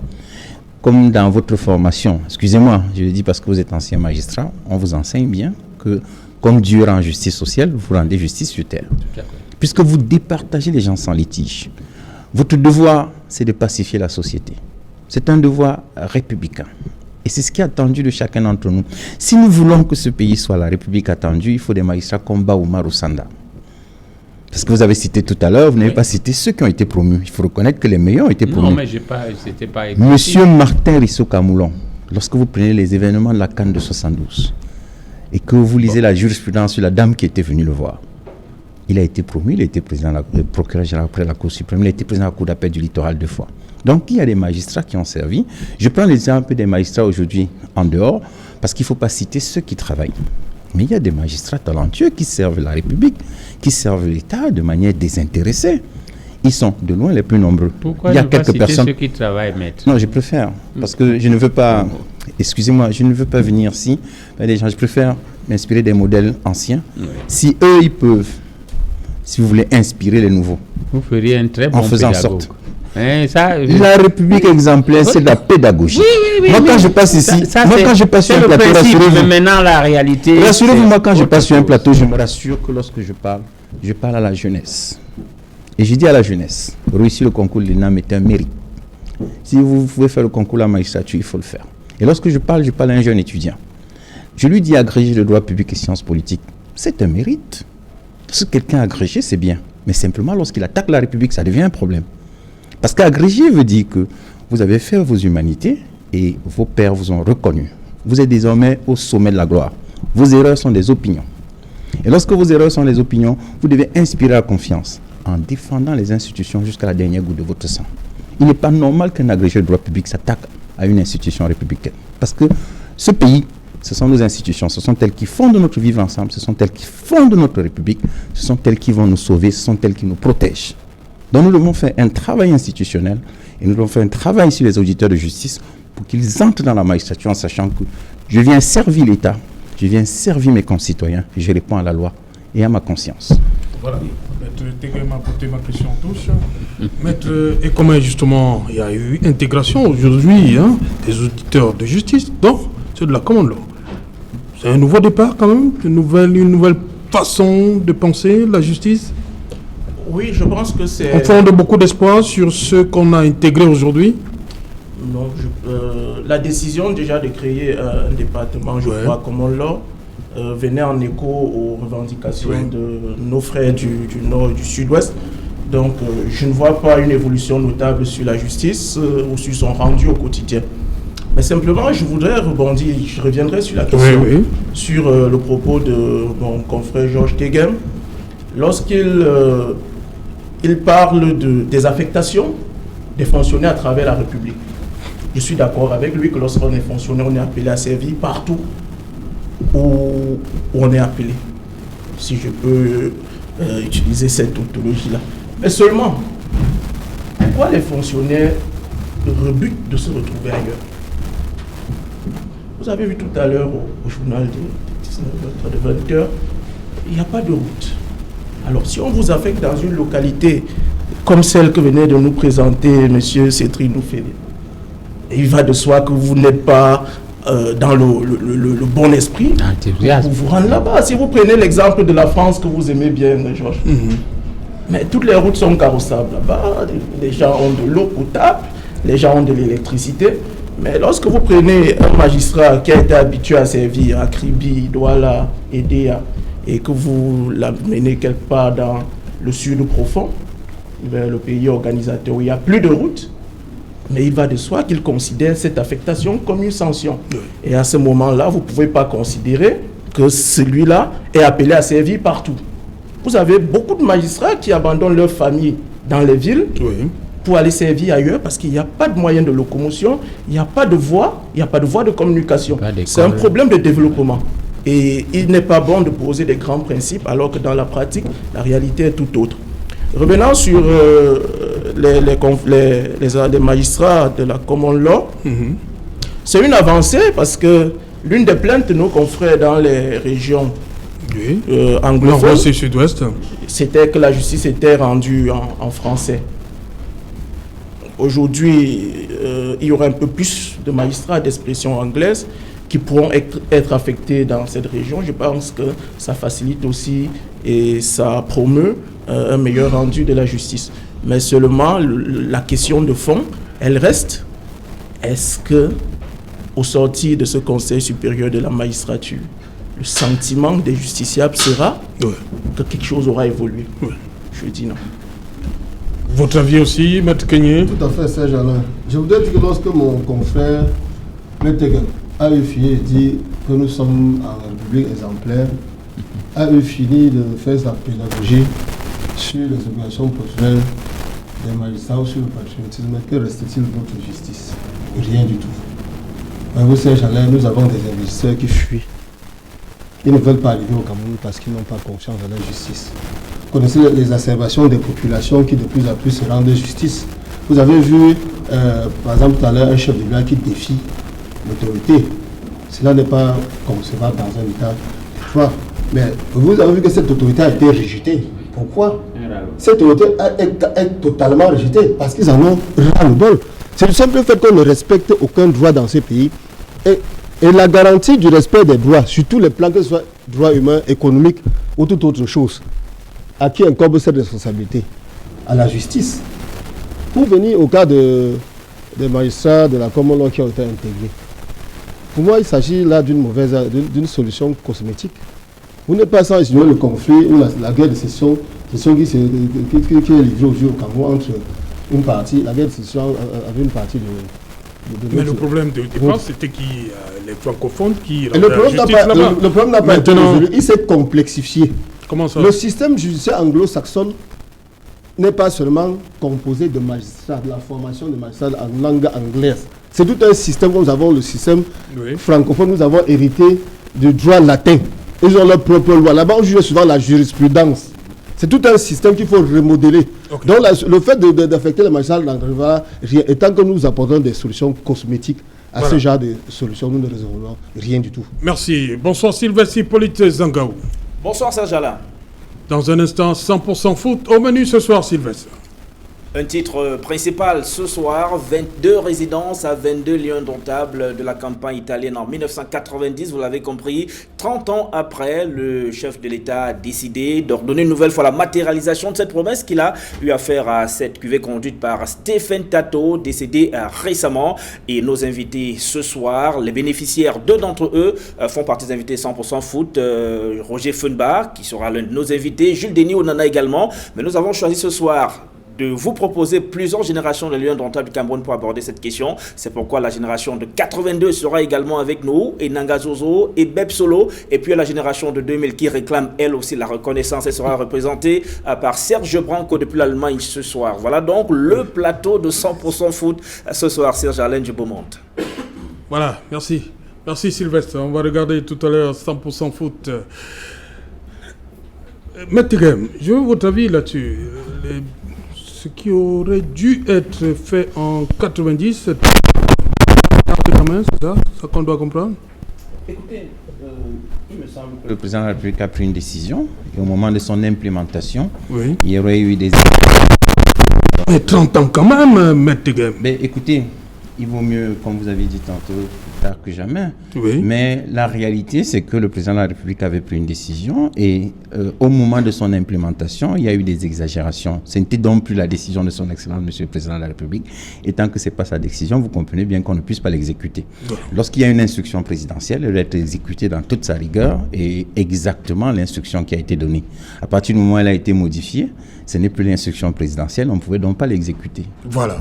Comme dans votre formation, excusez-moi, je le dis parce que vous êtes ancien magistrat, on vous enseigne bien que comme Dieu rend justice au ciel, vous rendez justice sur terre. Puisque vous départagez les gens sans litige. Votre devoir, c'est de pacifier la société. C'est un devoir républicain. Et c'est ce qui est attendu de chacun d'entre nous. Si nous voulons que ce pays soit la République attendue, il faut des magistrats comme Baoumar ou Sanda. Parce que vous avez cité tout à l'heure, vous n'avez pas cité ceux qui ont été promus. Il faut reconnaître que les meilleurs ont été promus. Non, mais c'était pas écrit. Monsieur Martin Rissot-Kamoulon, lorsque vous prenez les événements de la CAN de 72 et que vous lisez la jurisprudence sur la dame qui était venue le voir, il a été promu, il a été président de procureur général après la Cour suprême, il a été président de la Cour d'appel du littoral 2 fois. Donc il y a des magistrats qui ont servi. Je prends l'exemple des magistrats aujourd'hui en dehors, parce qu'il ne faut pas citer ceux qui travaillent. Mais il y a des magistrats talentueux qui servent la République, qui servent l'État de manière désintéressée. Ils sont de loin les plus nombreux. Pourquoi il y a ne pas quelques citer personnes ceux qui travaillent, maître? Non, je préfère, parce que je ne veux pas, excusez-moi, je ne veux pas venir ici, des gens, je préfère m'inspirer des modèles anciens. Oui. Si eux, ils peuvent, si vous voulez inspirer les nouveaux, vous feriez un très bon en faisant pédagogue. sorte. Ça, la République exemplaire, c'est de la pédagogie. Oui, moi, quand je passe ici, moi, quand je passe sur un plateau, rassurez-vous. Mais maintenant, la réalité. Rassurez-vous, moi, quand je passe sur un plateau, je me rassure que lorsque je parle à la jeunesse. Et je dis à la jeunesse, réussir le concours de l'ENAM est un mérite. Si vous pouvez faire le concours de la magistrature, il faut le faire. Et lorsque je parle à un jeune étudiant. Je lui dis agrégé de droit public et sciences politiques. C'est un mérite. Si quelqu'un agrégé, c'est bien. Mais simplement, lorsqu'il attaque la République, ça devient un problème. Parce qu'agrégé veut dire que vous avez fait vos humanités et vos pères vous ont reconnu. Vous êtes désormais au sommet de la gloire. Vos erreurs sont des opinions. Et lorsque vos erreurs sont des opinions, vous devez inspirer la confiance en défendant les institutions jusqu'à la dernière goutte de votre sang. Il n'est pas normal qu'un agrégé de droit public s'attaque à une institution républicaine. Parce que ce pays, ce sont nos institutions, ce sont elles qui fondent notre vivre ensemble, ce sont elles qui fondent notre République, ce sont elles qui vont nous sauver, ce sont elles qui nous protègent. Donc nous devons faire un travail institutionnel et nous devons faire un travail sur les auditeurs de justice pour qu'ils entrent dans la magistrature en sachant que je viens servir l'État, je viens servir mes concitoyens et je réponds à la loi et à ma conscience. Voilà, Maître Teguem m'a posé ma question en touche. Maître, et comment justement il y a eu intégration aujourd'hui des auditeurs de justice dans ceux de la common law? C'est un nouveau départ quand même, une nouvelle façon de penser la justice? Oui, je pense que c'est... On fonde beaucoup d'espoir sur ce qu'on a intégré aujourd'hui? Non, la décision déjà de créer un département, je crois, common law, venait en écho aux revendications de nos frères du Nord et du Sud-Ouest. Donc, je ne vois pas une évolution notable sur la justice ou sur son rendu au quotidien. Mais simplement, je voudrais rebondir, je reviendrai sur la question, sur le propos de mon confrère Georges Teguem. Lorsqu'il il parle des affectations des fonctionnaires à travers la République. Je suis d'accord avec lui que lorsqu'on est fonctionnaire, on est appelé à servir partout où on est appelé, si je peux utiliser cette tautologie-là. Mais seulement, pourquoi les fonctionnaires rebutent de se retrouver ailleurs? Vous avez vu tout à l'heure au journal de 20h, il n'y a pas de route. Alors, si on vous affecte dans une localité comme celle que venait de nous présenter M. Cédric Noufélé, il va de soi que vous n'êtes pas dans le bon esprit pour vous rendre là-bas. Si vous prenez l'exemple de la France que vous aimez bien, Georges, mais toutes les routes sont carrossables là-bas, les gens ont de l'eau potable, les gens ont de l'électricité. Mais lorsque vous prenez un magistrat qui a été habitué à servir à Kribi, Douala, Edea, et que vous l'amenez quelque part dans le sud profond, vers le pays organisateur où il n'y a plus de route, mais il va de soi qu'il considère cette affectation comme une sanction. Et à ce moment-là, vous ne pouvez pas considérer que celui-là est appelé à servir partout. Vous avez beaucoup de magistrats qui abandonnent leur famille dans les villes pour aller servir ailleurs parce qu'il n'y a pas de moyens de locomotion, il n'y a pas de voie, il n'y a pas de voie de communication. C'est un problème de développement. Et il n'est pas bon de poser des grands principes alors que dans la pratique, la réalité est tout autre. Revenant sur les magistrats de la common law, c'est une avancée parce que l'une des plaintes de nos confrères dans les régions anglophones, c'était que la justice était rendue en français. Aujourd'hui, il y aura un peu plus de magistrats d'expression anglaise qui pourront être affectés dans cette région. Je pense que ça facilite aussi et ça promeut un meilleur rendu de la justice. Mais seulement, la question de fond, elle reste, est-ce que, au sortir de ce Conseil supérieur de la magistrature, le sentiment des justiciables sera que quelque chose aura évolué? Je dis non. Votre avis aussi, Maître Kenyé? Tout à fait, Serge Alain. Je voudrais dire que lorsque mon confrère, Maître Teguem, a eu fini de dire que nous sommes en République exemplaire, a eu fini de faire sa pédagogie sur les obligations professionnelles des magistrats ou sur le patriotisme, que reste-t-il de notre justice? Rien du tout. Vous savez, nous avons des investisseurs qui fuient. Ils ne veulent pas arriver au Cameroun parce qu'ils n'ont pas confiance dans la justice. Vous connaissez les exacerbations des populations qui de plus en plus se rendent justice. Vous avez vu, par exemple, tout à l'heure, un chef de l'État qui défie l'autorité. Cela n'est pas concevable dans un État de droit. Mais vous avez vu que cette autorité a été rejetée. Pourquoi? Cette autorité est totalement rejetée parce qu'ils en ont ras-le-bol. C'est le simple fait qu'on ne respecte aucun droit dans ce pays. Et la garantie du respect des droits, sur tous les plans, que ce soit droits humains, économiques ou toute autre chose, à qui incombe cette responsabilité? À la justice. Pour venir au cas des magistrats de la Common Law qui ont été intégrés, pour moi, il s'agit là d'une solution cosmétique. Vous n'êtes pas sans insinuer le conflit ou la guerre de sécession qui est livrée aujourd'hui au Cameroun entre une partie, la guerre de sécession avec une partie de mais le problème de départ, c'était les francophones qui rendaient la justice là-bas. Le problème n'a pas été résolu, il s'est complexifié. Comment ça? Le système judiciaire anglo-saxon n'est pas seulement composé de magistrats, de la formation de magistrats en langue anglaise. C'est tout un système, comme nous avons le système francophone, nous avons hérité du droit latin. Ils ont leur propre loi. Là-bas, on juge souvent la jurisprudence. C'est tout un système qu'il faut remodeler. Okay. Donc, le fait d'affecter les magistrats n'enlèvera rien. Et tant que nous apportons des solutions cosmétiques à ce genre de solutions, nous ne résolvons rien du tout. Merci. Bonsoir Sylvestre Hippolyte Zangaou. Bonsoir Serge Alain. Dans un instant, 100% foot au menu ce soir, Sylvestre. Un titre principal ce soir, 22 résidences à 22 lieux indomptables de la campagne italienne en 1990, vous l'avez compris. 30 ans après, le chef de l'État a décidé d'ordonner une nouvelle fois la matérialisation de cette promesse qu'il a eu à faire à cette cuvée conduite par Stéphane Tato, décédé récemment. Et nos invités ce soir, les bénéficiaires, deux d'entre eux font partie des invités 100% foot. Roger Funba, qui sera l'un de nos invités, Jules Denis Onana également. Mais nous avons choisi ce soir de vous proposer plusieurs générations de lieux indomptables du Cameroun pour aborder cette question. C'est pourquoi la génération de 82 sera également avec nous, et Nanga Zozo, et Beb Solo, et puis la génération de 2000 qui réclame elle aussi la reconnaissance. Elle sera représentée par Serge Branco depuis l'Allemagne ce soir. Voilà donc le plateau de 100% foot ce soir. Serge Alain du Beaumonte. Voilà, merci. Merci Sylvestre. On va regarder tout à l'heure 100% foot. Maître Tigem, je veux votre avis là-dessus. Ce qui aurait dû être fait en 90, c'est ça qu'on doit comprendre. Écoutez, il me semble que le président de la République a pris une décision et au moment de son implémentation, il y aurait eu des... Mais 30 ans quand même, Maître Tigem. Mais écoutez, il vaut mieux, comme vous avez dit tantôt, tard que jamais. Oui. Mais la réalité, c'est que le président de la République avait pris une décision et au moment de son implémentation, il y a eu des exagérations. Ce n'était donc plus la décision de son Excellence, Monsieur le Président de la République. Et tant que ce n'est pas sa décision, vous comprenez bien qu'on ne puisse pas l'exécuter. Oui. Lorsqu'il y a une instruction présidentielle, elle doit être exécutée dans toute sa rigueur et exactement l'instruction qui a été donnée. À partir du moment où elle a été modifiée, ce n'est plus l'instruction présidentielle, on ne pouvait donc pas l'exécuter. Voilà.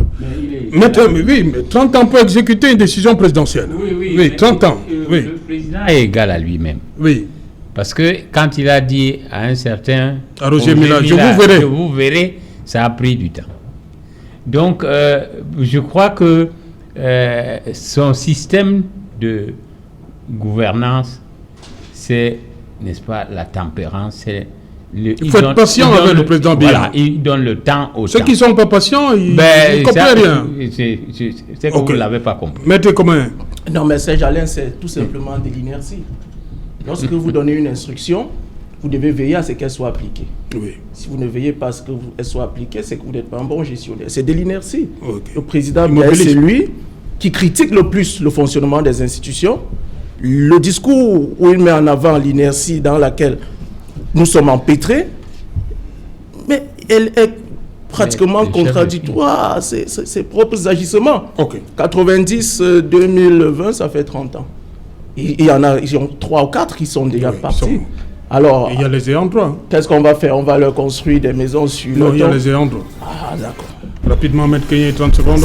Mais 30 ans pour exécuter une décision présidentielle. Oui, 30 ans. Le président est égal à lui-même. Oui. Parce que quand il a dit à un certain... À Roger Mila, je vous verrez, ça a pris du temps. Donc, je crois que son système de gouvernance, c'est, n'est-ce pas, la tempérance, c'est... Il faut être patient avec le président Biya. Voilà, il donne le temps au temps. Ceux qui ne sont pas patients, ils ne comprennent rien. C'est que vous ne l'avez pas compris. Mettez comment? Non, mais Serge Alain, c'est tout simplement de l'inertie. Lorsque vous donnez une instruction, vous devez veiller à ce qu'elle soit appliquée. Oui. Si vous ne veillez pas à ce qu'elle soit appliquée, c'est que vous n'êtes pas un bon gestionnaire. C'est de l'inertie. Okay. Le président Biya, c'est lui qui critique le plus le fonctionnement des institutions. Le discours où il met en avant l'inertie dans laquelle nous sommes empêtrés, mais elle est pratiquement contradictoire à ses propres agissements. Okay. 90-2020, ça fait 30 ans. Il y en a, ils ont 3 ou 4 qui sont déjà partis. Alors, il y a les ayants droit. Qu'est-ce qu'on va faire? On va leur construire des maisons sur le... Non, il y a les ayants droit. Ah, d'accord. Rapidement, Maître Kenye, 30 secondes.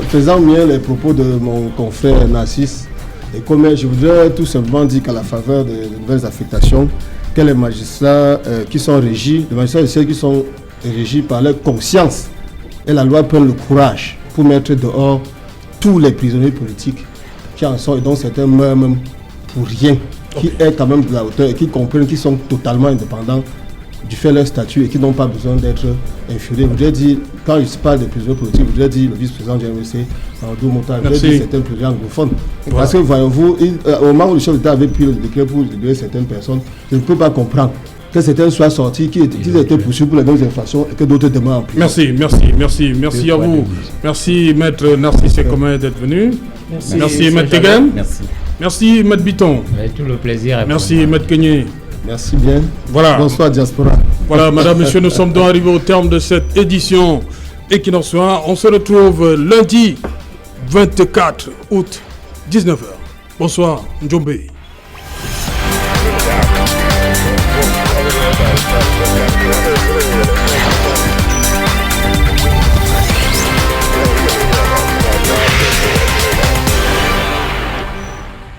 Faisant bien les propos de mon confrère Narcisse, et comme je voudrais tout simplement dire qu'à la faveur de nouvelles affectations, que les magistrats qui sont régis, les magistrats qui sont régis par leur conscience, et la loi prenne le courage pour mettre dehors tous les prisonniers politiques qui en sont, et donc certains meurent même pour rien, qui est quand même de la hauteur et qui comprennent qu'ils sont totalement indépendants du fait de leur statut et qui n'ont pas besoin d'être infuriés. Je voudrais dire, quand je parle des prisonniers politiques, je voudrais dire le vice-président du MLC, Mamadou Mouta, je voudrais dire certains prisonniers anglophones. Voilà. Parce que voyez-vous, au moment où le chef d'État avait pris le décret pour libérer certaines personnes, je ne peux pas comprendre que certains soient sortis, qu'ils étaient poursuivis pour les mêmes infractions et que d'autres demeurent en prison. Merci à vous. Merci Maître Narcisse Sekomé d'être venu. Merci Maître Tegem. Merci Maître Biton. Avec tout le plaisir. Merci Maître Kenyé. Merci bien. Voilà. Bonsoir Diaspora. Voilà, madame, monsieur, nous sommes donc arrivés au terme de cette édition Equinox Soir. On se retrouve lundi 24 août, 19h. Bonsoir, Njombe.